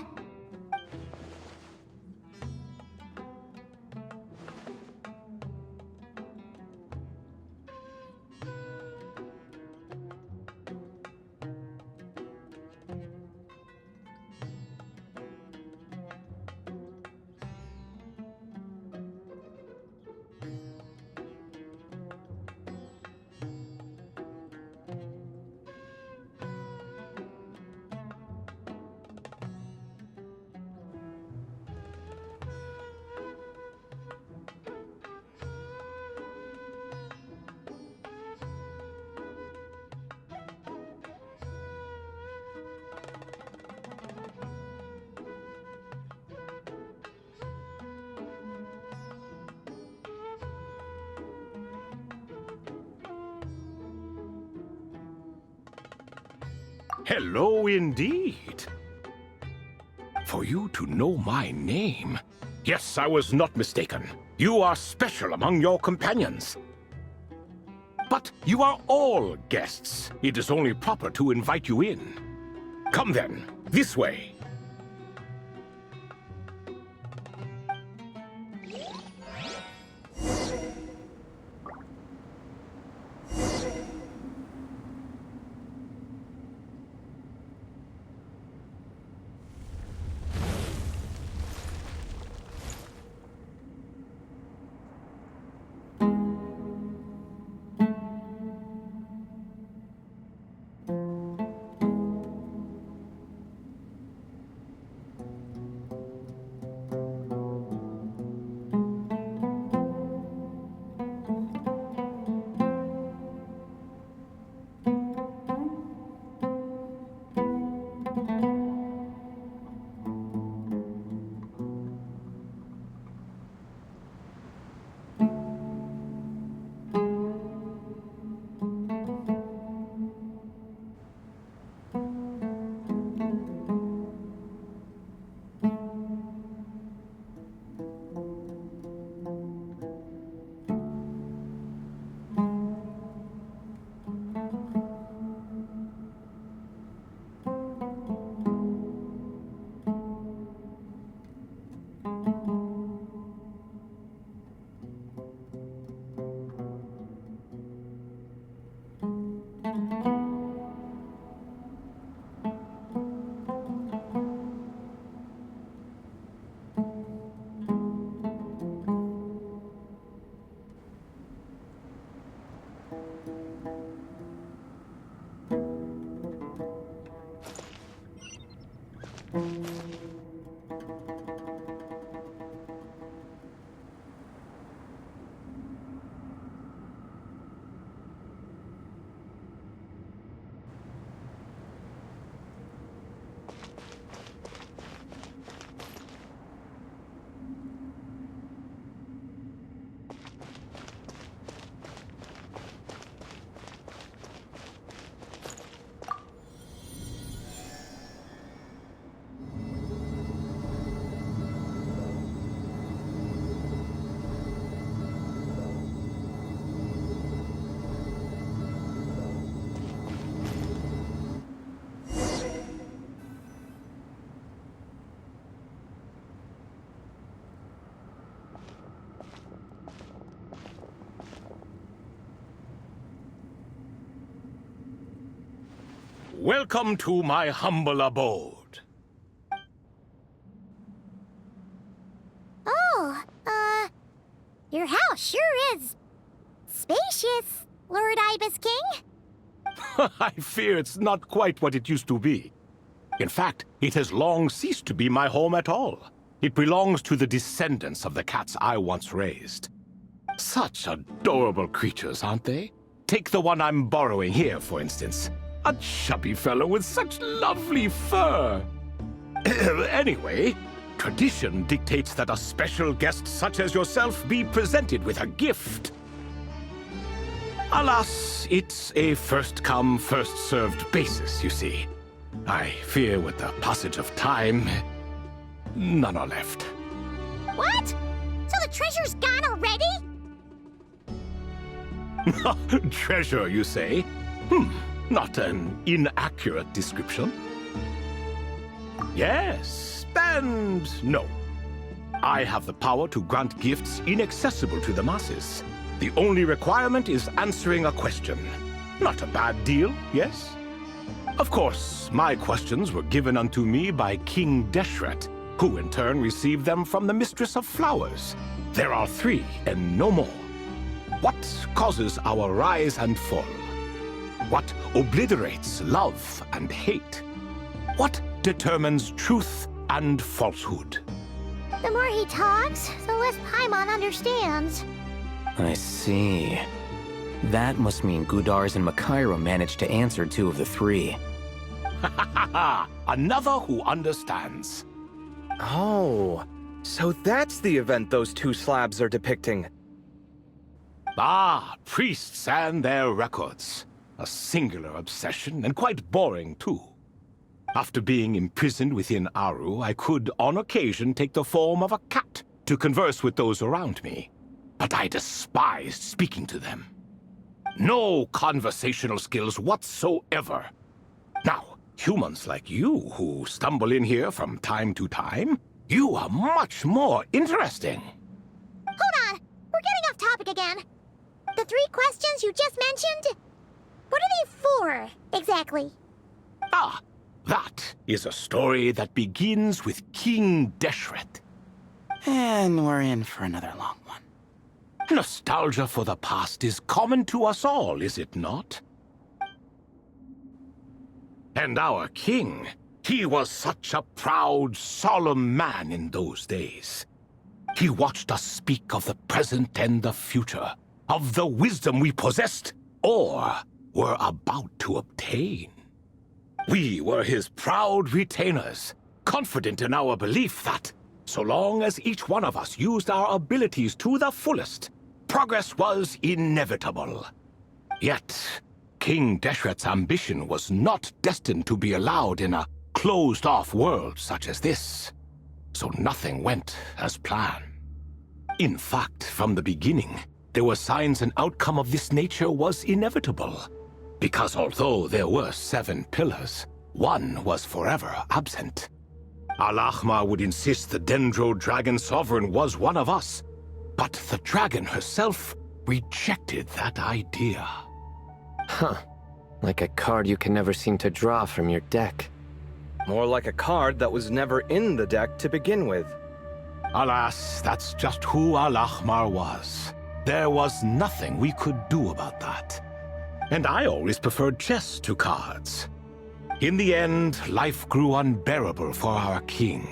Hello indeed. For you to know my name. Yes, I was not mistaken. You are special among your companions. But you are all guests. It is only proper to invite you in. Come then, this way. Welcome to my humble abode. Oh, your house sure is spacious, Lord Ibis King. I fear it's not quite what it used to be. In fact, it has long ceased to be my home at all. It belongs to the descendants of the cats I once raised. Such adorable creatures, aren't they? Take the one I'm borrowing here, for instance. A chubby fellow with such lovely fur. Anyway, tradition dictates that a special guest such as yourself be presented with a gift. Alas, it's a first-come, first-served basis, you see. I fear with the passage of time, none are left. What? So the treasure's gone already? Treasure, you say? Not an inaccurate description. Yes, and no. I have the power to grant gifts inaccessible to the masses. The only requirement is answering a question. Not a bad deal, yes? Of course, my questions were given unto me by King Deshret, who in turn received them from the Mistress of Flowers. There are 3, and no more. What causes our rise and fall? What obliterates love and hate? What determines truth and falsehood? The more he talks, the less Paimon understands. I see. That must mean Gudars and Makaira managed to answer 2 of the 3. Another who understands. Oh, so that's the event those 2 slabs are depicting. Ah, priests and their records. A singular obsession, and quite boring, too. After being imprisoned within Aru, I could, on occasion, take the form of a cat to converse with those around me. But I despised speaking to them. No conversational skills whatsoever. Now, humans like you who stumble in here from time to time, you are much more interesting. Hold on! We're getting off topic again. The 3 questions you just mentioned? What are they for, exactly? Ah, that is a story that begins with King Deshret. And we're in for another long one. Nostalgia for the past is common to us all, is it not? And our king, He was such a proud, solemn man in those days. He watched us speak of the present and the future, of the wisdom we possessed or were about to obtain. We were his proud retainers, confident in our belief that, so long as each one of us used our abilities to the fullest, progress was inevitable. Yet, King Deshret's ambition was not destined to be allowed in a closed-off world such as this, so nothing went as planned. In fact, from the beginning, there were signs an outcome of this nature was inevitable, because although there were 7 pillars, one was forever absent. Al-Ahmar would insist the Dendro Dragon Sovereign was one of us, but the dragon herself rejected that idea. Huh. Like a card you can never seem to draw from your deck. More like a card that was never in the deck to begin with. Alas, that's just who Al-Ahmar was. There was nothing we could do about that. And I always preferred chess to cards. In the end, life grew unbearable for our king.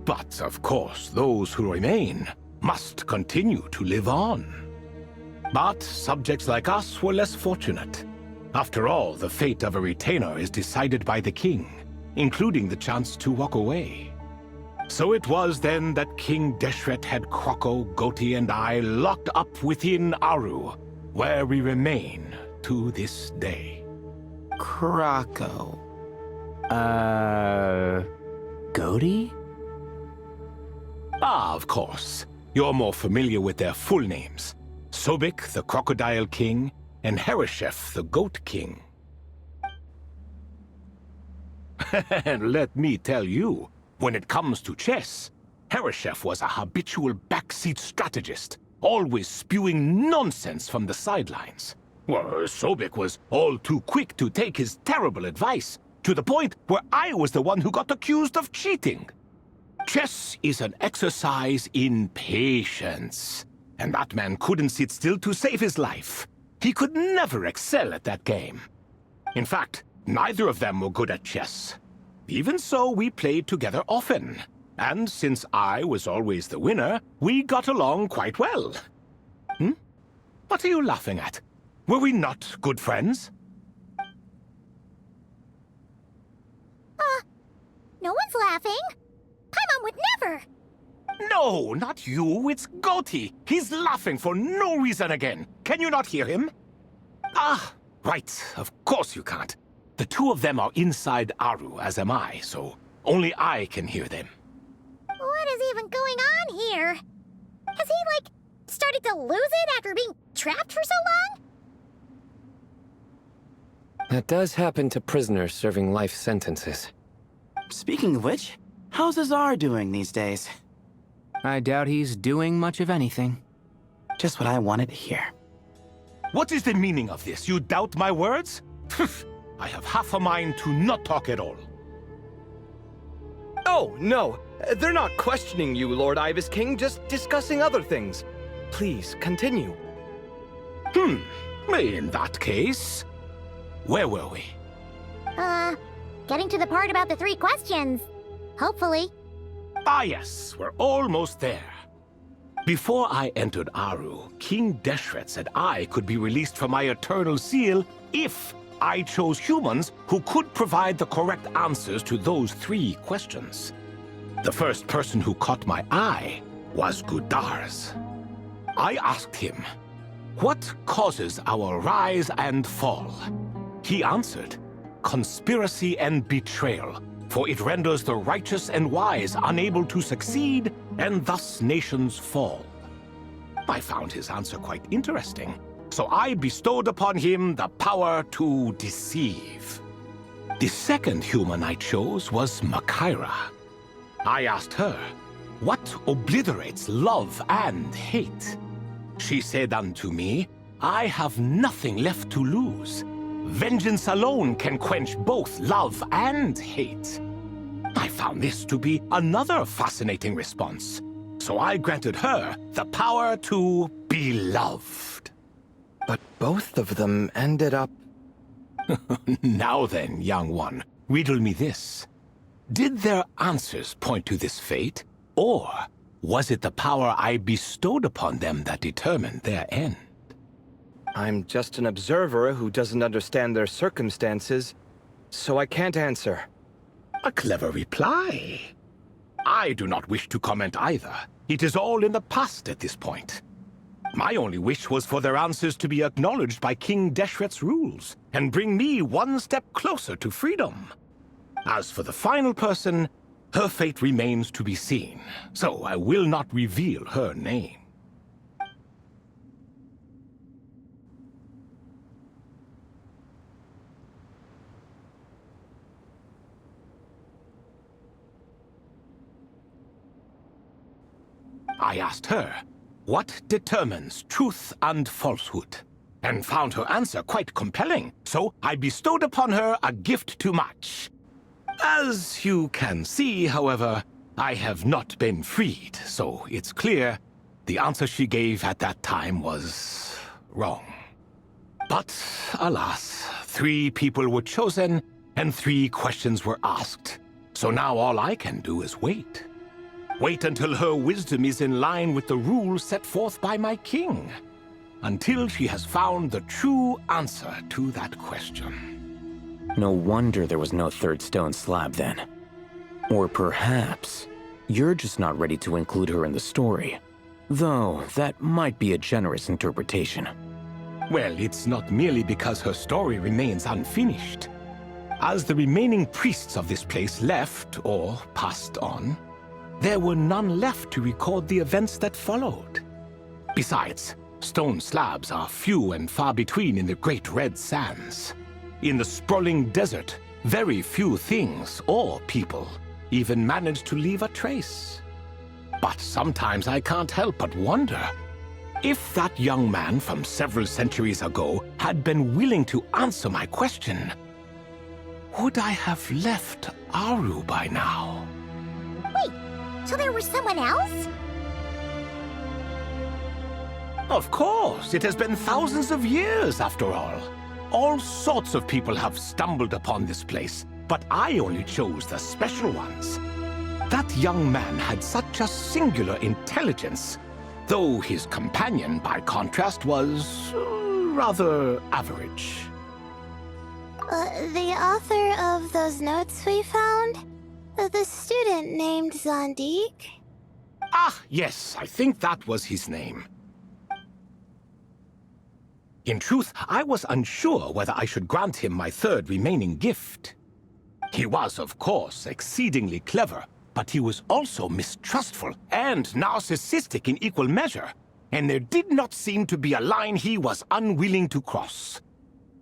But, of course, those who remain must continue to live on. But subjects like us were less fortunate. After all, the fate of a retainer is decided by the king, including the chance to walk away. So it was then that King Deshret had Kroko, Goti, and I locked up within Aru, where we remain to this day. Krako. Goti? Ah, of course. You're more familiar with their full names. Sobek, the Crocodile King, and Hereshef, the Goat King. And let me tell you, when it comes to chess, Hereshef was a habitual backseat strategist, always spewing nonsense from the sidelines. Well, Sobek was all too quick to take his terrible advice, to the point where I was the one who got accused of cheating. Chess is an exercise in patience, and that man couldn't sit still to save his life. He could never excel at that game. In fact, neither of them were good at chess. Even so, we played together often, and since I was always the winner, we got along quite well. What are you laughing at? Were we not good friends? No one's laughing. Paimon would never. No, not you. It's Goti. He's laughing for no reason again. Can you not hear him? Ah, right. Of course you can't. The two of them are inside Aru, as am I, so only I can hear them. What is even going on here? Has he, started to lose it after being trapped for so long? That does happen to prisoners serving life sentences. Speaking of which, how's Azar doing these days? I doubt he's doing much of anything. Just what I wanted to hear. What is the meaning of this? You doubt my words? I have half a mind to not talk at all. Oh, no. They're not questioning you, Lord Ibis King, just discussing other things. Please, continue. In that case, where were we? Getting to the part about the 3 questions. Hopefully. Ah yes, we're almost there. Before I entered Aru, King Deshret said I could be released from my eternal seal if I chose humans who could provide the correct answers to those 3 questions. The first person who caught my eye was Gudars. I asked him, what causes our rise and fall? He answered, conspiracy and betrayal, for it renders the righteous and wise unable to succeed, and thus nations fall. I found his answer quite interesting, so I bestowed upon him the power to deceive. The second human I chose was Makaira. I asked her, what obliterates love and hate? She said unto me, I have nothing left to lose. Vengeance alone can quench both love and hate. I found this to be another fascinating response, so I granted her the power to be loved. But both of them ended up... Now then, young one, riddle me this. Did their answers point to this fate, or was it the power I bestowed upon them that determined their end? I'm just an observer who doesn't understand their circumstances, so I can't answer. A clever reply. I do not wish to comment either. It is all in the past at this point. My only wish was for their answers to be acknowledged by King Deshret's rules, and bring me one step closer to freedom. As for the final person, her fate remains to be seen, so I will not reveal her name. I asked her, what determines truth and falsehood? And found her answer quite compelling, so I bestowed upon her a gift to match. As you can see, however, I have not been freed, so it's clear the answer she gave at that time was wrong. But, alas, 3 people were chosen, and 3 questions were asked. So now all I can do is wait. Wait until her wisdom is in line with the rules set forth by my king. Until she has found the true answer to that question. No wonder there was no third stone slab then. Or perhaps you're just not ready to include her in the story. Though that might be a generous interpretation. Well, it's not merely because her story remains unfinished. As the remaining priests of this place left or passed on, there were none left to record the events that followed. Besides, stone slabs are few and far between in the Great Red Sands. In the sprawling desert, very few things or people even manage to leave a trace. But sometimes I can't help but wonder, if that young man from several centuries ago had been willing to answer my question, would I have left Aru by now? Wait, so there was someone else? Of course, it has been thousands of years after all. All sorts of people have stumbled upon this place, but I only chose the special ones. That young man had such a singular intelligence, though his companion, by contrast, was rather average. The author of those notes we found? The student named Zandik? Ah, yes, I think that was his name. In truth, I was unsure whether I should grant him my third remaining gift. He was, of course, exceedingly clever, but he was also mistrustful and narcissistic in equal measure, and there did not seem to be a line he was unwilling to cross.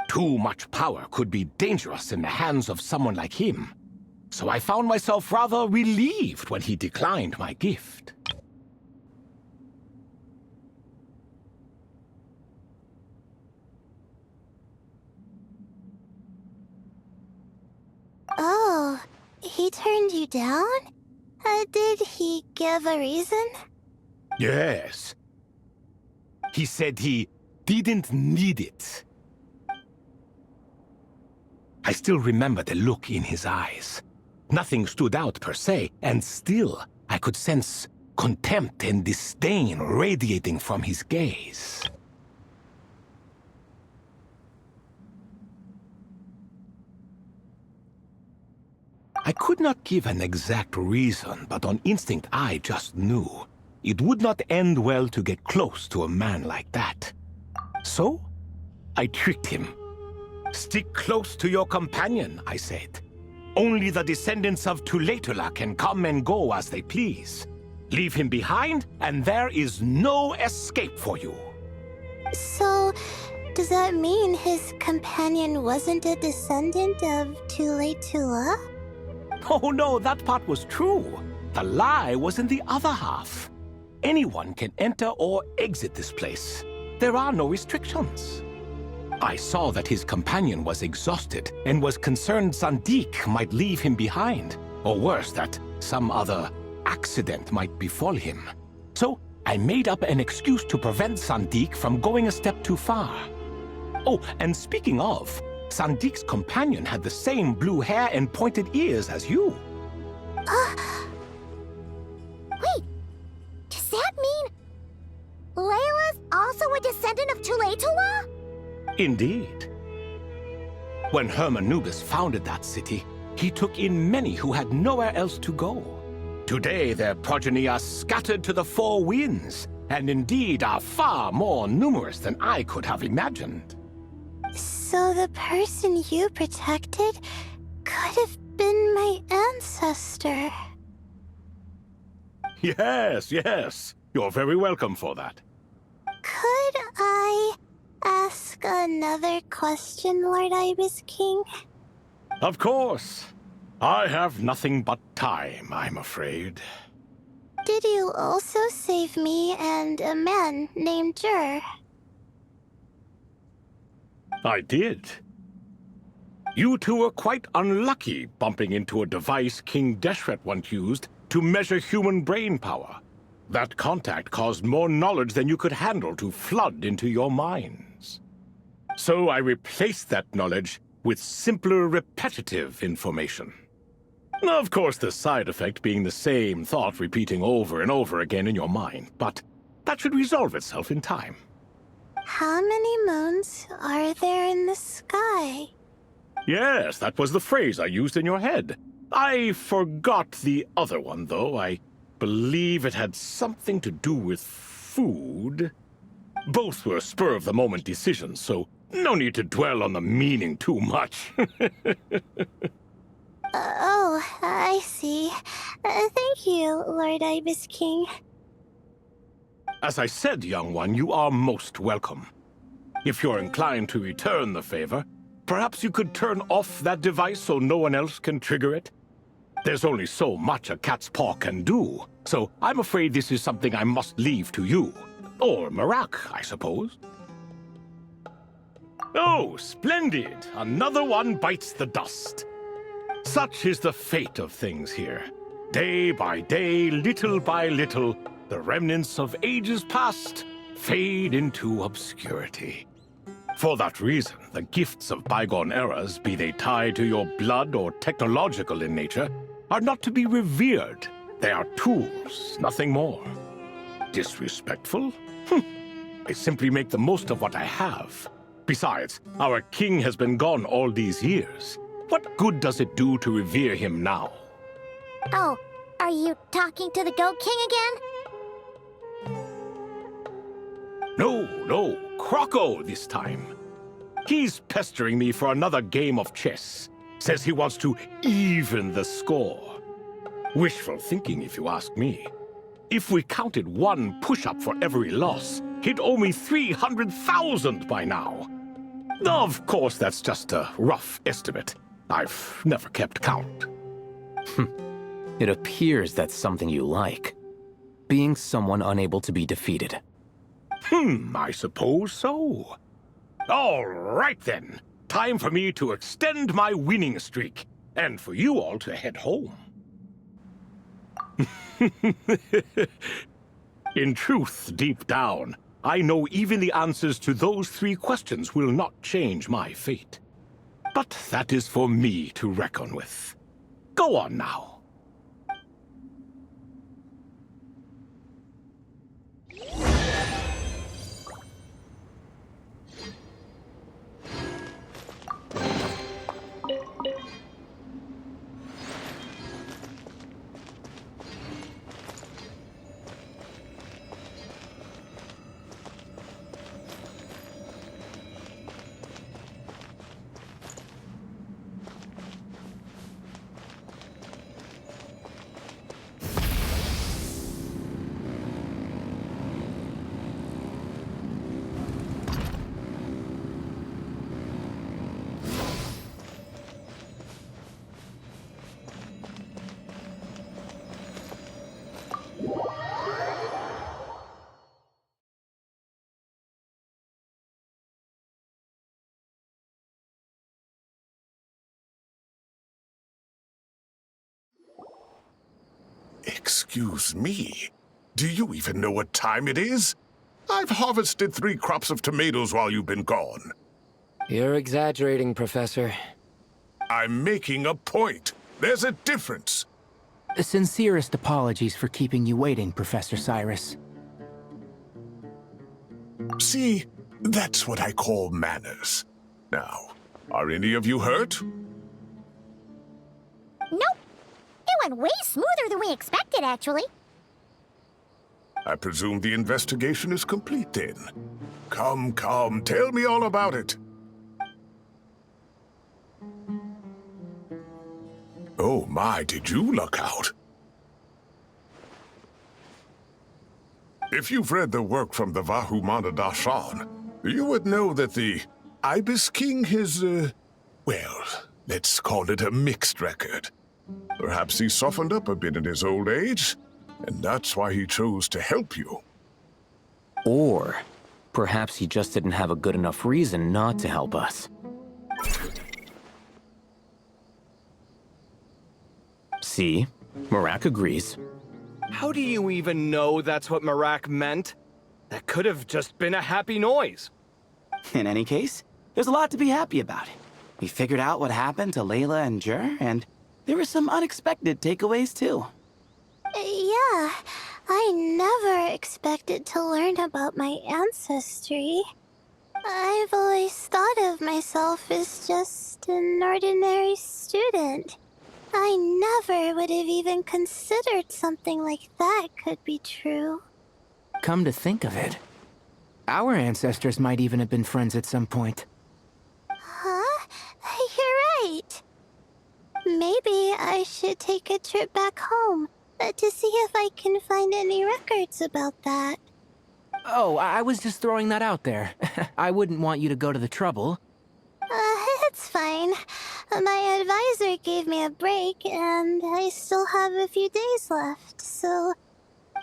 Too much power could be dangerous in the hands of someone like him, so I found myself rather relieved when he declined my gift. Oh, he turned you down? Did he give a reason? Yes. He said he didn't need it. I still remember the look in his eyes. Nothing stood out per se, and still I could sense contempt and disdain radiating from his gaze. I could not give an exact reason, but on instinct I just knew. It would not end well to get close to a man like that. So, I tricked him. Stick close to your companion, I said. Only the descendants of Tuletula can come and go as they please. Leave him behind, and there is no escape for you. So, does that mean his companion wasn't a descendant of Tuletula? Oh no, that part was true. The lie was in the other half. Anyone can enter or exit this place. There are no restrictions. I saw that his companion was exhausted and was concerned Zandik might leave him behind, or worse, that some other accident might befall him. So I made up an excuse to prevent Zandik from going a step too far. Oh, and speaking of, Sandik's companion had the same blue hair and pointed ears as you. Wait, does that mean Layla's also a descendant of Tulatula? Indeed. When Hermanubis founded that city, he took in many who had nowhere else to go. Today, their progeny are scattered to the four winds, and indeed are far more numerous than I could have imagined. So the person you protected could have been my ancestor. Yes, yes. You're very welcome for that. Could I ask another question, Lord Ibis King? Of course. I have nothing but time, I'm afraid. Did you also save me and a man named Jur? I did. You two were quite unlucky bumping into a device King Deshret once used to measure human brain power. That contact caused more knowledge than you could handle to flood into your minds. So I replaced that knowledge with simpler, repetitive information. Of course, the side effect being the same thought repeating over and over again in your mind, but that should resolve itself in time. How many moons are there in the sky? Yes, that was the phrase I used in your head. I forgot the other one, though. I believe it had something to do with food. Both were spur-of-the-moment decisions, so no need to dwell on the meaning too much. Oh, I see. Thank you, Lord Ibis King. As I said, young one, you are most welcome. If you're inclined to return the favor, perhaps you could turn off that device so no one else can trigger it? There's only so much a cat's paw can do, so I'm afraid this is something I must leave to you. Or Marak, I suppose. Oh, splendid! Another one bites the dust. Such is the fate of things here. Day by day, little by little, the remnants of ages past fade into obscurity. For that reason, the gifts of bygone eras, be they tied to your blood or technological in nature, are not to be revered. They are tools, nothing more. Disrespectful? I simply make the most of what I have. Besides, our king has been gone all these years. What good does it do to revere him now? Oh, are you talking to the Goat King again? No, Croco this time. He's pestering me for another game of chess. Says he wants to even the score. Wishful thinking, if you ask me. If we counted one push-up for every loss, he'd owe me 300,000 by now. Of course, that's just a rough estimate. I've never kept count. It appears that's something you like. Being someone unable to be defeated. I suppose so. All right then. Time for me to extend my winning streak, and for you all to head home. In truth, deep down, I know even the answers to those 3 questions will not change my fate. But that is for me to reckon with. Go on now. Excuse me. Do you even know what time it is? I've harvested 3 crops of tomatoes while you've been gone. You're exaggerating, Professor. I'm making a point. There's a difference. Sincerest apologies for keeping you waiting, Professor Cyrus. See, that's what I call manners. Now, are any of you hurt? Nope. It went way smoother than we expected, actually. I presume the investigation is complete then. Come, tell me all about it. Oh my, did you luck out? If you've read the work from the Vahumana Darshan, you would know that the Ibis King has, well, let's call it a mixed record. Perhaps he softened up a bit in his old age, and that's why he chose to help you. Or perhaps he just didn't have a good enough reason not to help us. See? Marak agrees. How do you even know that's what Marak meant? That could have just been a happy noise. In any case, there's a lot to be happy about. We figured out what happened to Layla and Jur, and there were some unexpected takeaways too. Yeah, I never expected to learn about my ancestry. I've always thought of myself as just an ordinary student. I never would have even considered something like that could be true. Come to think of it, our ancestors might even have been friends at some point. Huh? You're right. Maybe I should take a trip back home to see if I can find any records about that. Oh, I was just throwing that out there. I wouldn't want you to go to the trouble. It's fine. My advisor gave me a break, and I still have a few days left, so...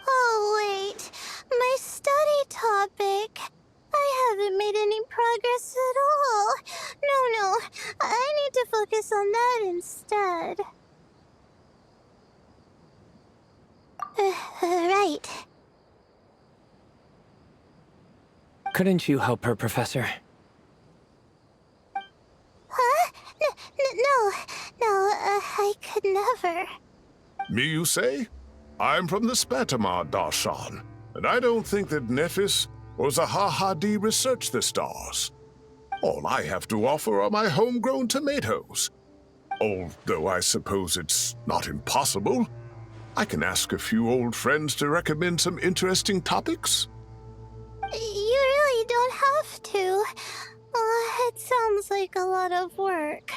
Oh, wait. My study topic. I haven't made any progress at all. No. I need to focus on that instead. Right. Couldn't you help her, Professor? Huh? No, I could never. Me, you say? I'm from the Spatamar Darshan, and I don't think that Nephis or Zahahadi researched the stars. All I have to offer are my homegrown tomatoes. Although I suppose it's not impossible. I can ask a few old friends to recommend some interesting topics. You really don't have to. It sounds like a lot of work.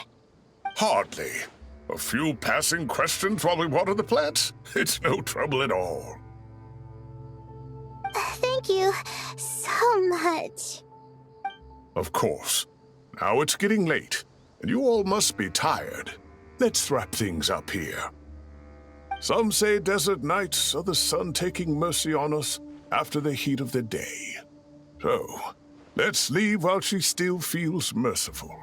Hardly. A few passing questions while we water the plants? It's no trouble at all. Thank you so much. Of course. Now it's getting late, and you all must be tired. Let's wrap things up here. Some say desert nights are the sun taking mercy on us after the heat of the day. So, let's leave while she still feels merciful.